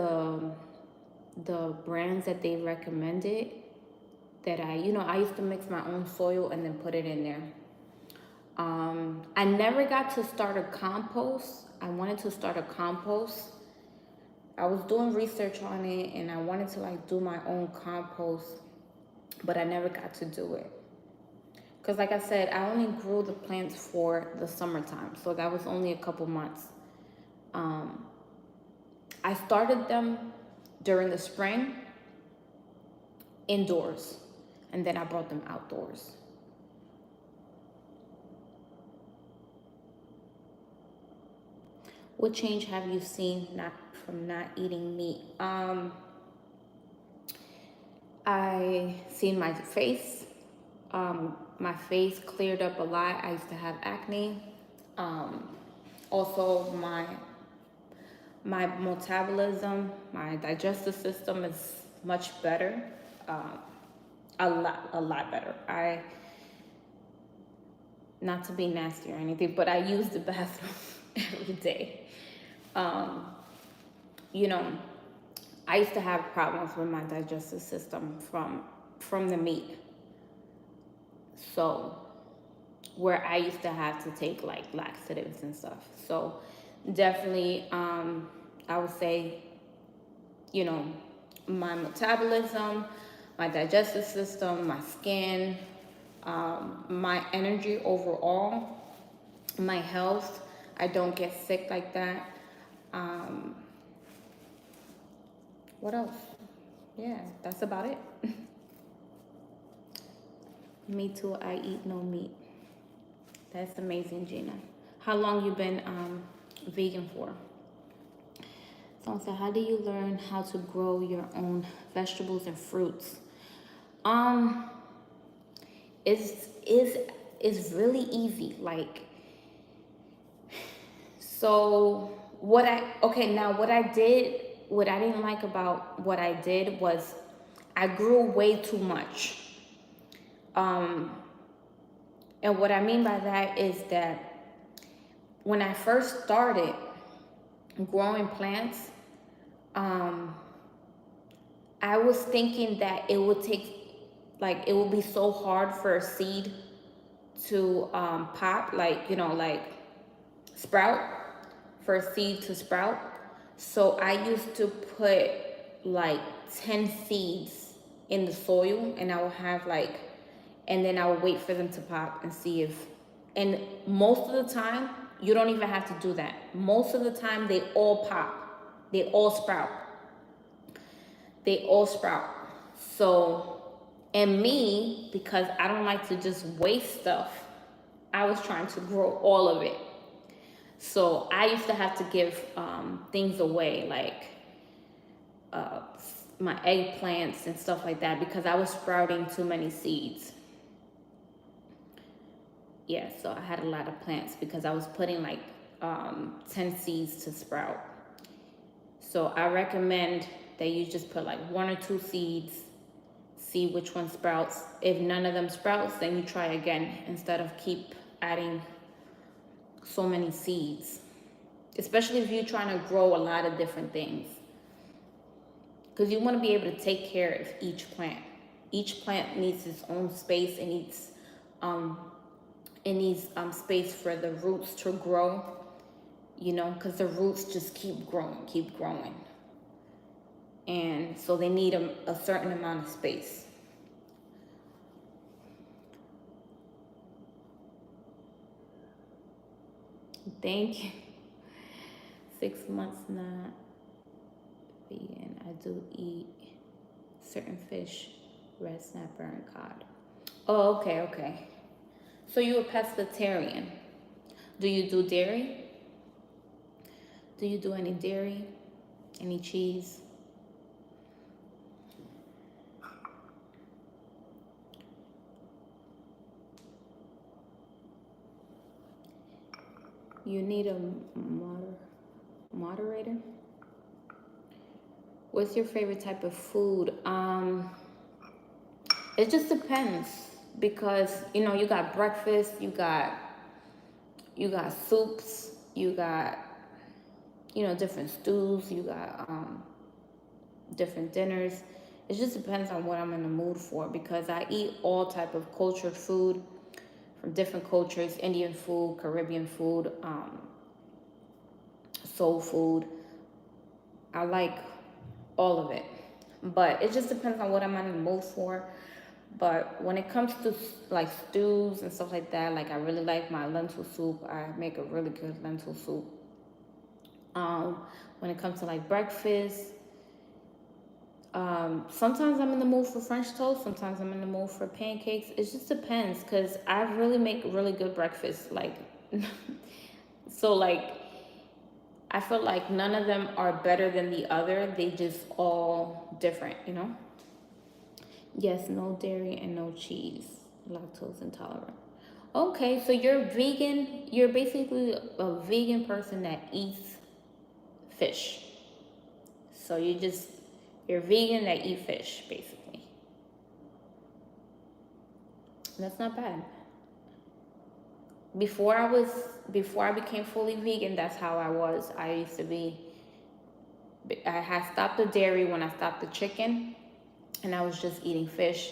the brands that they recommended that I used to mix my own soil and then put it in there. I never got to start a compost. I wanted to start a compost. I was doing research on it and I wanted to like do my own compost, but I never got to do it. Because like I said, I only grew the plants for the summertime. So that was only a couple months. I started them during the spring indoors, and then I brought them outdoors. What change have you seen from not eating meat? I seen my face. My face cleared up a lot. I used to have acne. Also, my metabolism, my digestive system is much better. A lot better. Not to be nasty or anything, but I use the bathroom every day. You know, I used to have problems with my digestive system from the meat. So, where I used to have to take like laxatives and stuff. So, definitely, I would say, you know, my metabolism, my digestive system, my skin, my energy overall, my health. I don't get sick like that. What else? Yeah, that's about it. Me too, I eat no meat. That's amazing, Gina. How long you been vegan for? Someone said, how do you learn how to grow your own vegetables and fruits? It's really easy. Like, so what I didn't like about what I did was I grew way too much. And what I mean by that is that when I first started growing plants, I was thinking that it would be so hard for a seed to pop, sprout, for a seed to sprout. So I used to put like 10 seeds in the soil, and I would have and then I would wait for them to pop and see if, and most of the time, you don't even have to do that. Most of the time, they all pop. They all sprout. So, and me, because I don't like to just waste stuff, I was trying to grow all of it. So I used to have to give things away, like my eggplants and stuff like that, because I was sprouting too many seeds. Yeah, so I had a lot of plants because I was putting 10 seeds to sprout. So I recommend that you just put 1 or 2 seeds, see which one sprouts. If none of them sprouts, then you try again instead of keep adding so many seeds. Especially if you're trying to grow a lot of different things. Because you want to be able to take care of each plant. Each plant needs its own space. It needs space for the roots to grow, because the roots just keep growing. And so they need a certain amount of space. Thank you. 6 months not vegan. I do eat certain fish, red snapper and cod. Oh, okay. So you're a pescatarian. Do you do dairy? Do you do any dairy? Any cheese? You need a moderator? What's your favorite type of food? It just depends, because you got breakfast, you got soups, you got different stews, you got different dinners. It just depends on what I'm in the mood for, because I eat all type of cultured food, from different cultures, Indian food, Caribbean food, soul food. I like all of it, but it just depends on what I'm in the mood for. But when it comes to like stews and stuff like that, like I really like my lentil soup. I make a really good lentil soup. When it comes to like breakfast, sometimes I'm in the mood for French toast. Sometimes I'm in the mood for pancakes. It just depends, because I really make really good breakfast. Like, so like, I feel like none of them are better than the other. They just all different, you know? Yes, no dairy and no cheese. Lactose intolerant. Okay, so you're vegan. You're basically a vegan person that eats fish. So you're vegan that eat fish, basically. That's not bad. Before I became fully vegan, that's how I was. I used to be, I had stopped the dairy when I stopped the chicken, and I was just eating fish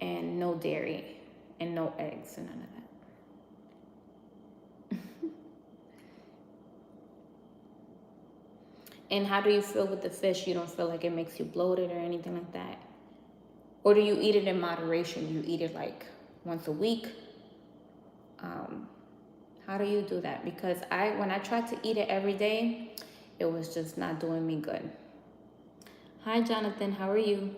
and no dairy and no eggs and none of that. And how do you feel with the fish? You don't feel like it makes you bloated or anything like that? Or do you eat it in moderation? You eat it like once a week? How do you do that? Because when I tried to eat it every day, it was just not doing me good. Hi, Jonathan. How are you?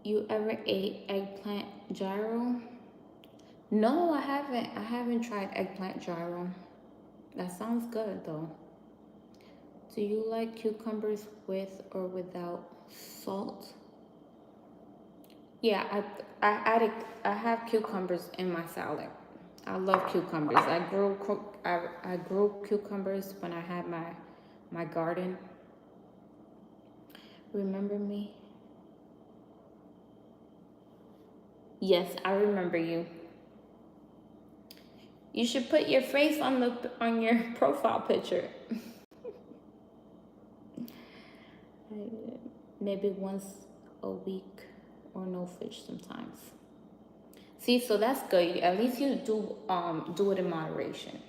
You ever ate eggplant gyro? No, I haven't. I haven't tried eggplant gyro. That sounds good, though. Do you like cucumbers with or without salt? Yeah, I have cucumbers in my salad. I love cucumbers. I grew cucumbers when I had my garden. Remember me? Yes, I remember you. You should put your face on your profile picture. Maybe once a week or no fish sometimes. See, so that's good. At least you do it in moderation.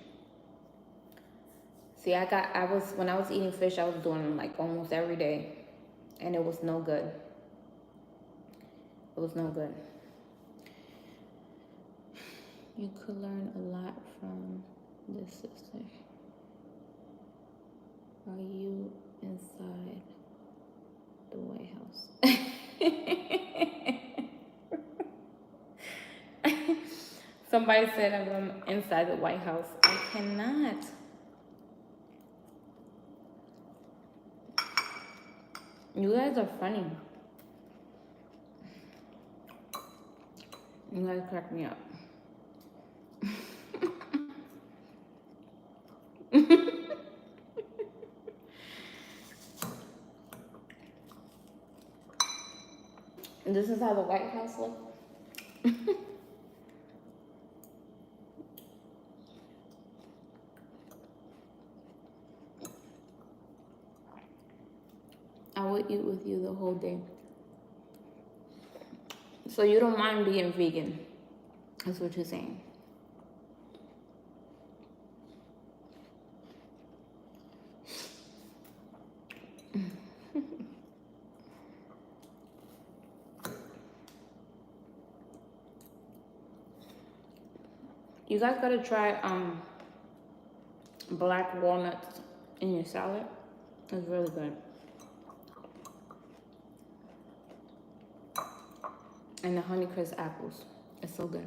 See, when I was eating fish, I was doing it like almost every day, and it was no good. It was no good. You could learn a lot from this sister. Are you inside the White House? Somebody said I'm inside the White House. I cannot. You guys are funny. You guys crack me up. And this is how the White House looks. I would eat with you the whole day. So you don't mind being vegan? That's what you're saying. You guys gotta try black walnuts in your salad. It's really good. And the Honeycrisp apples. It's so good.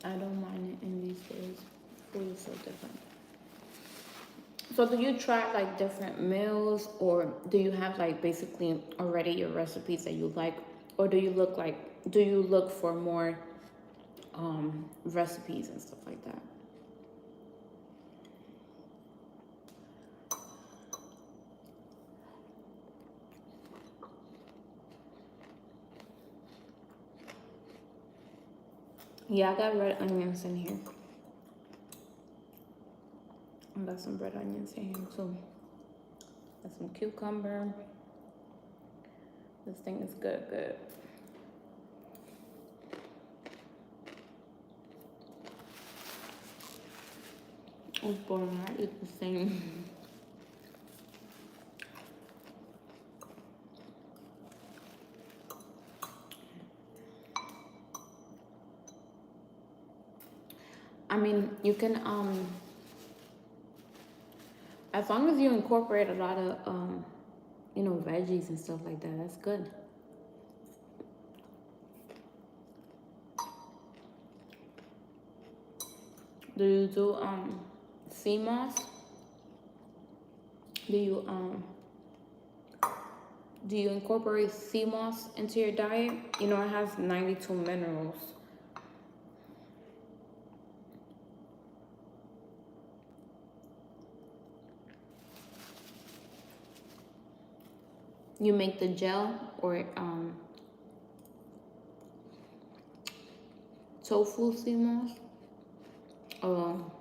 I don't mind it in these days. Food is so different. So do you try like different meals, or do you have like basically already your recipes that you like, or do you look for more recipes and stuff like that? Yeah, I got red onions in here. I got some red onions in here too. Got some cucumber. This thing is good, good. Oh boy, I eat this thing. I mean, you can as long as you incorporate a lot of you know, veggies and stuff like that, that's good. Do you do sea moss? Do you incorporate sea moss into your diet? You know, it has 92 minerals. You make the gel or tofu sea moss? Oh,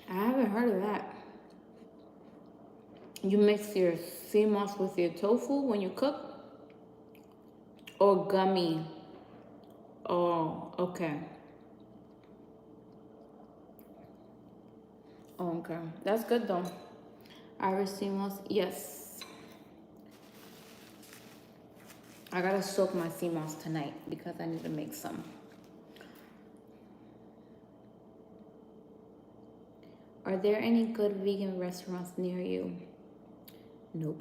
I haven't heard of that. You mix your sea moss with your tofu when you cook? Or gummy? Oh, okay. Oh, okay. That's good though. Irish sea moss, yes. I gotta soak my sea moss tonight because I need to make some. Are there any good vegan restaurants near you? Nope.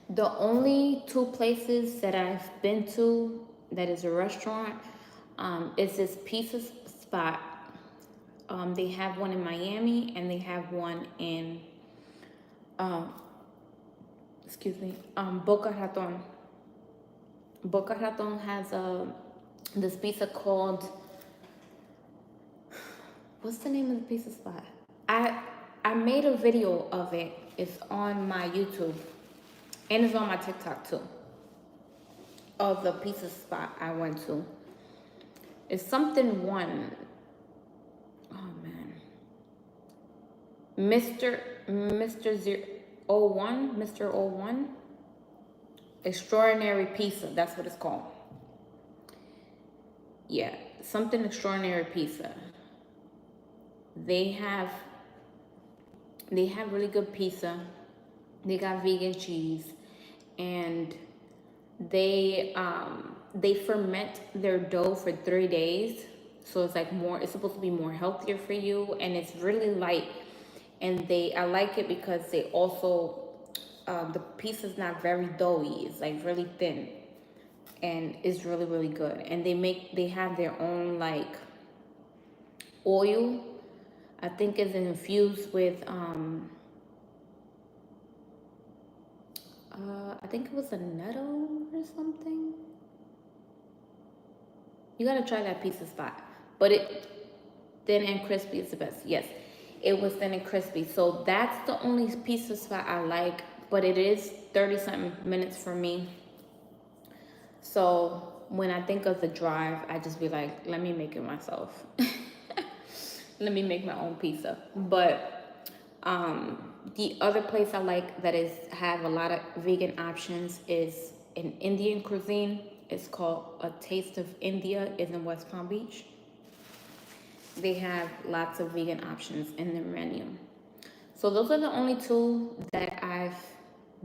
The only two places that I've been to that is a restaurant is this pizza spot. They have one in Miami and they have one in, excuse me, Boca Raton. Boca Raton has this pizza called, what's the name of the pizza spot? I made a video of it. It's on my YouTube and it's on my TikTok too. Of the pizza spot I went to. It's something one. Oh man. Mr. 01 Extraordinary Pizza, that's what it's called. Yeah, something extraordinary pizza. They have really good pizza. They got vegan cheese and they ferment their dough for 3 days. So it's like more, it's supposed to be more healthier for you and it's really light. And I like it because they also, the pizza's not very doughy. It's like really thin and it's really, really good. And they have their own like oil. I think it's infused with, I think it was a nettle or something. You gotta try that pizza spot. But it, thin and crispy is the best. Yes, it was thin and crispy. So that's the only pizza spot I like. But it is 30-something minutes for me. So when I think of the drive, I just be like, let me make it myself. Let me make my own pizza. But the other place I like that have a lot of vegan options is an Indian cuisine. It's called A Taste of India. It's in West Palm Beach. They have lots of vegan options in their menu. So those are the only two that I've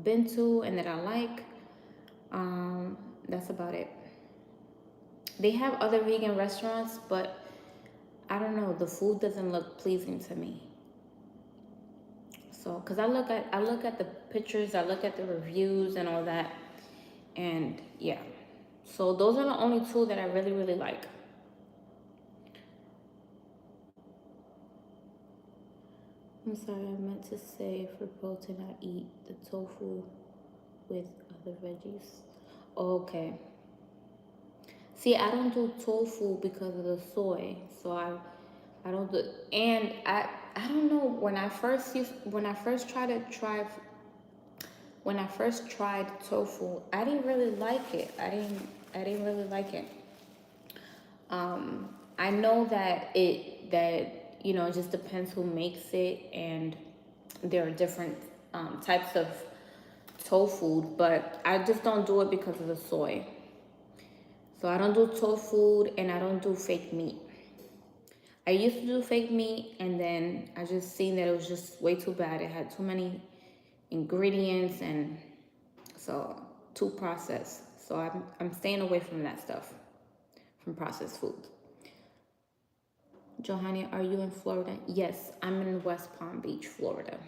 been to and that I like. That's about it. They have other vegan restaurants, but I don't know, the food doesn't look pleasing to me. So, cause I look at the pictures, I look at the reviews and all that, and yeah. So those are the only two that I really, really like. I'm sorry, I meant to say for protein I eat the tofu with other veggies. Okay. See, I don't do tofu because of the soy, so I don't do, and I don't know, when I first tried when I first tried tofu, I didn't really like it. I didn't really like it. I know that it just depends who makes it, and there are different types of tofu, but I just don't do it because of the soy. So I don't do tofu and I don't do fake meat. I used to do fake meat, and then I just seen that it was just way too bad. It had too many ingredients, and so too processed. So I'm staying away from that stuff, from processed food. Johanny, are you in Florida? Yes, I'm in West Palm Beach, Florida.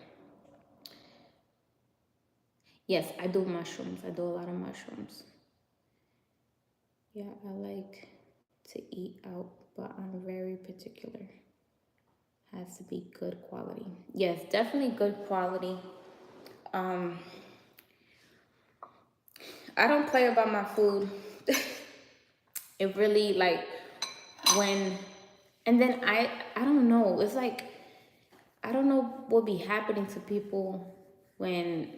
Yes, I do mushrooms. I do a lot of mushrooms. Yeah, I like to eat out, but I'm very particular. Has to be good quality. Yes, definitely good quality. Um, I don't play about my food. It really like when, and then I don't know. It's like I don't know what be happening to people when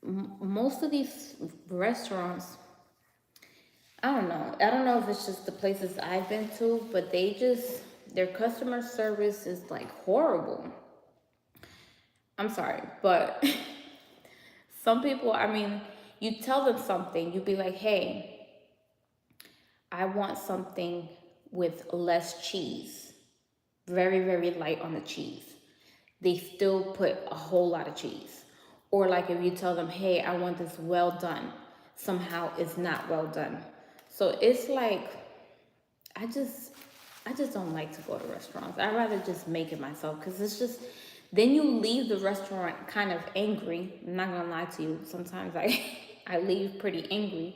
most of these restaurants. I don't know. I don't know if it's just the places I've been to, but their customer service is like horrible. I'm sorry, but some people, I mean, you tell them something, you be like, hey, I want something with less cheese, very, very light on the cheese. They still put a whole lot of cheese. Or like if you tell them, hey, I want this well done, somehow it's not well done. So it's like, I just don't like to go to restaurants. I'd rather just make it myself, because it's just, then you leave the restaurant kind of angry. I'm not gonna lie to you. Sometimes I leave pretty angry.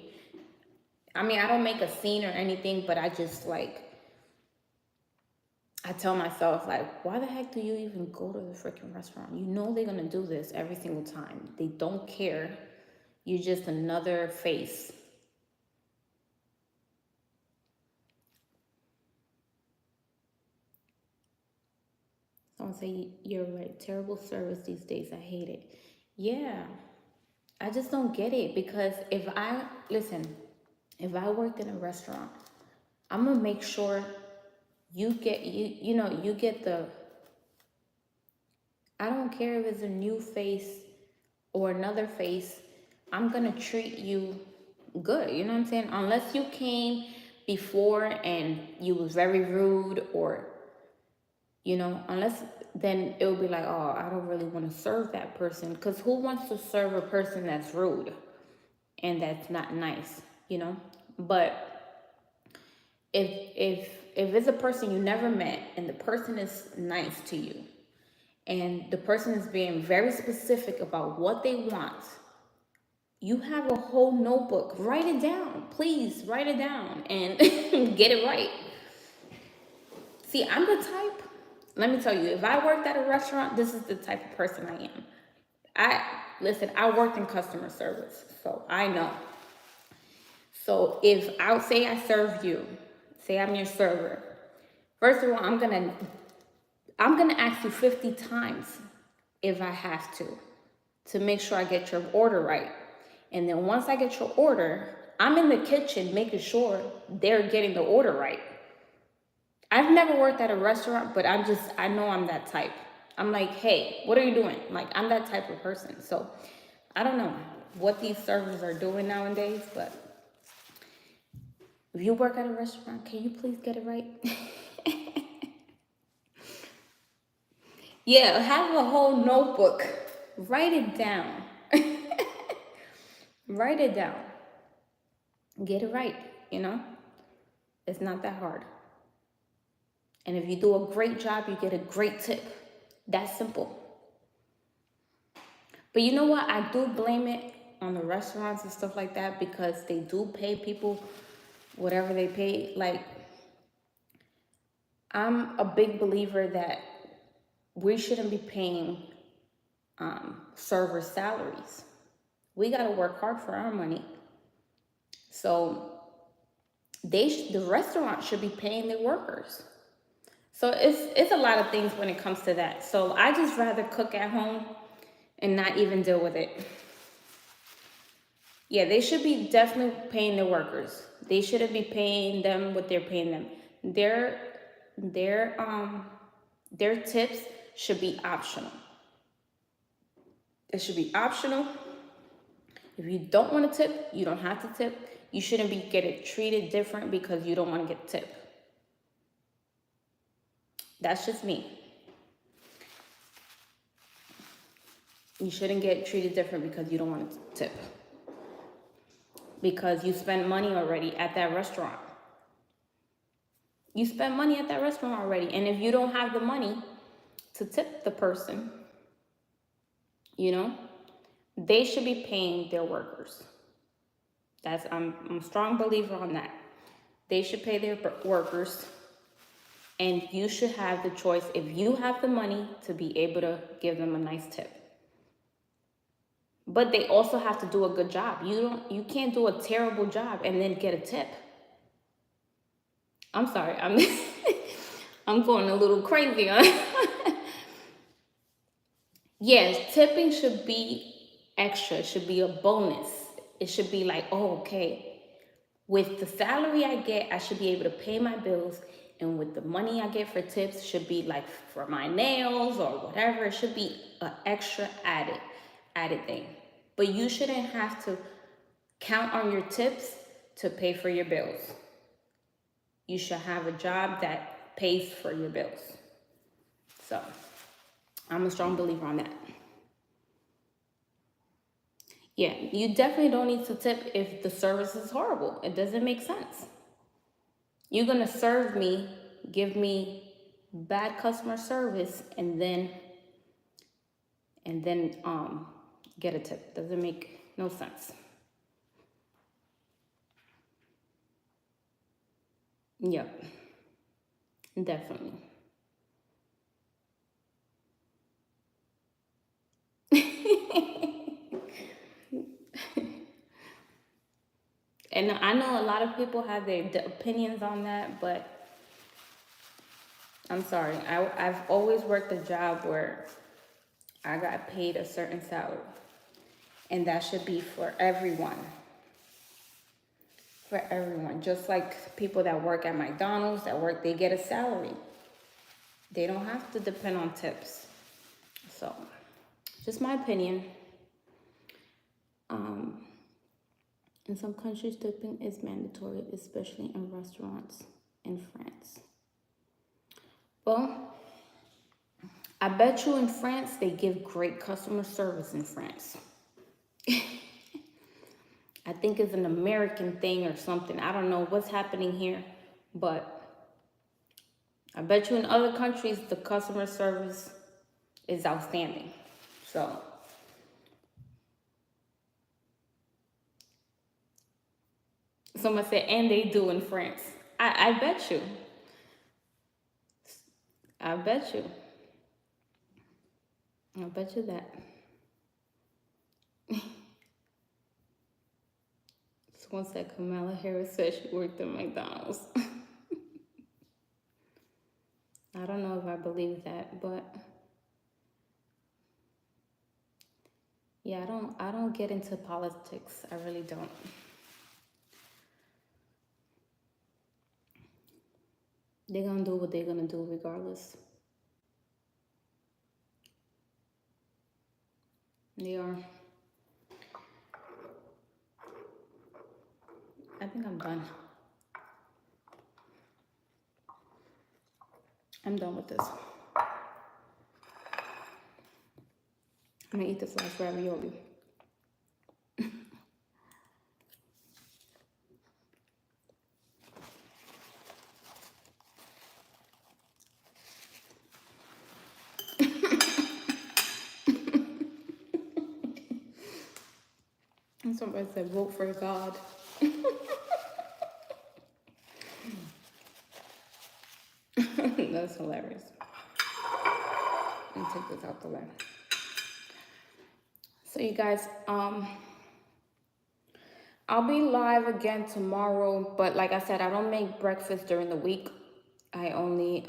I mean, I don't make a scene or anything, but I just like, I tell myself, like, why the heck do you even go to the freaking restaurant? You know they're gonna do this every single time. They don't care. You're just another face. Someone say, you're right. Terrible service these days. I hate it. Yeah. I just don't get it, because if I worked in a restaurant, I'm gonna make sure you get the, I don't care if it's a new face or another face, I'm gonna treat you good. You know what I'm saying? Unless you came before and you was very rude, or unless, then it would be like, oh, I don't really want to serve that person, because who wants to serve a person that's rude and that's not nice, But if it's a person you never met and the person is nice to you, and the person is being very specific about what they want, you have a whole notebook. Write it down. Please write it down and get it right. See, I'm the type, let me tell you, if I worked at a restaurant, this is the type of person I am. I worked in customer service, so I know. So if I'll say I serve you, say I'm your server, first of all, I'm gonna ask you 50 times if I have to make sure I get your order right. And then once I get your order, I'm in the kitchen making sure they're getting the order right. I've never worked at a restaurant, but I know I'm that type. I'm like, hey, what are you doing? Like, I'm that type of person. So I don't know what these servers are doing nowadays, but if you work at a restaurant, can you please get it right? Yeah, have a whole notebook. Write it down. Write it down. Get it right, It's not that hard. And if you do a great job, you get a great tip. That's simple. But you know what? I do blame it on the restaurants and stuff like that, because they do pay people whatever they pay. Like, I'm a big believer that we shouldn't be paying server salaries. We got to work hard for our money. So the restaurant should be paying their workers. So it's a lot of things when it comes to that. So I just rather cook at home and not even deal with it. Yeah, they should be definitely paying their workers. They shouldn't be paying them what they're paying them. Their their um their tips should be optional. It should be optional. If you don't want to tip, you don't have to tip. You shouldn't be getting treated different because you don't want to get a tip. That's just me. You shouldn't get treated different because you don't want to tip. Because you spent money already at that restaurant. You spent money at that restaurant already. And if you don't have the money to tip the person, you know, they should be paying their workers. I'm a strong believer on that. They should pay their workers, and you should have the choice, if you have the money, to be able to give them a nice tip. But they also have to do a good job. You can't do a terrible job and then get a tip. I'm sorry, I'm going a little crazy on. Yes, tipping should be extra. It should be a bonus. It should be like, oh, okay, with the salary I get, I should be able to pay my bills. And with the money I get for tips, should be like for my nails or whatever. It should be an extra added thing. But you shouldn't have to count on your tips to pay for your bills. You should have a job that pays for your bills. So I'm a strong believer on that. Yeah, you definitely don't need to tip if the service is horrible. It doesn't make sense. You're gonna serve me, give me bad customer service, and then get a tip. Doesn't make no sense. Yep, definitely. And I know a lot of people have their opinions on that, but I'm sorry. I've always worked a job where I got paid a certain salary. And that should be for everyone. For everyone. Just like people that work at McDonald's, they get a salary. They don't have to depend on tips. So, just my opinion. In some countries, tipping is mandatory, especially in restaurants in France. Well, I bet you in France, they give great customer service in France. I think it's an American thing or something. I don't know what's happening here, but I bet you in other countries, the customer service is outstanding. So, someone said, and they do in France. I bet you. I bet you. I bet you that. Someone said Kamala Harris said she worked at McDonald's. I don't know if I believe that, but yeah, I don't get into politics. I really don't. They're gonna do what they're gonna do regardless. They are. I think I'm done. I'm done with this. I'm gonna eat this last ravioli. And somebody said, vote for God. That's hilarious. Let me take this out the way. So you guys, I'll be live again tomorrow, but like I said, I don't make breakfast during the week. I only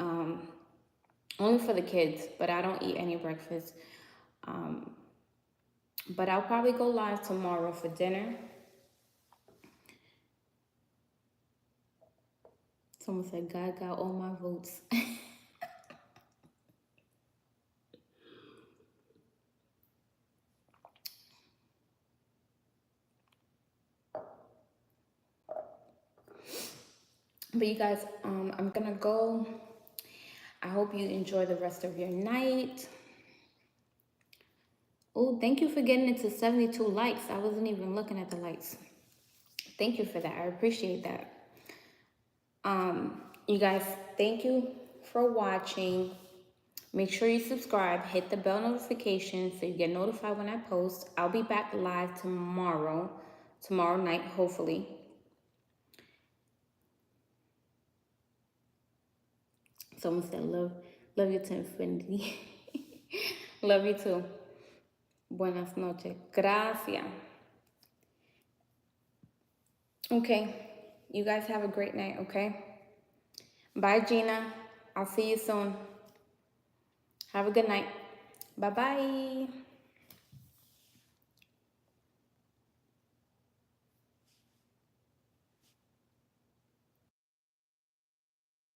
for the kids, but I don't eat any breakfast. But I'll probably go live tomorrow for dinner. Someone said, God got all my votes. But you guys, I'm gonna go. I hope you enjoy the rest of your night. Oh, thank you for getting it to 72 likes. I wasn't even looking at the likes. Thank you for that. I appreciate that. You guys, thank you for watching. Make sure you subscribe, hit the bell notification so you get notified when I post. I'll be back live tomorrow night, hopefully. Someone said, love you to infinity. Love you too. Buenas noches. Gracias. Okay. You guys have a great night, okay? Bye, Gina. I'll see you soon. Have a good night. Bye-bye.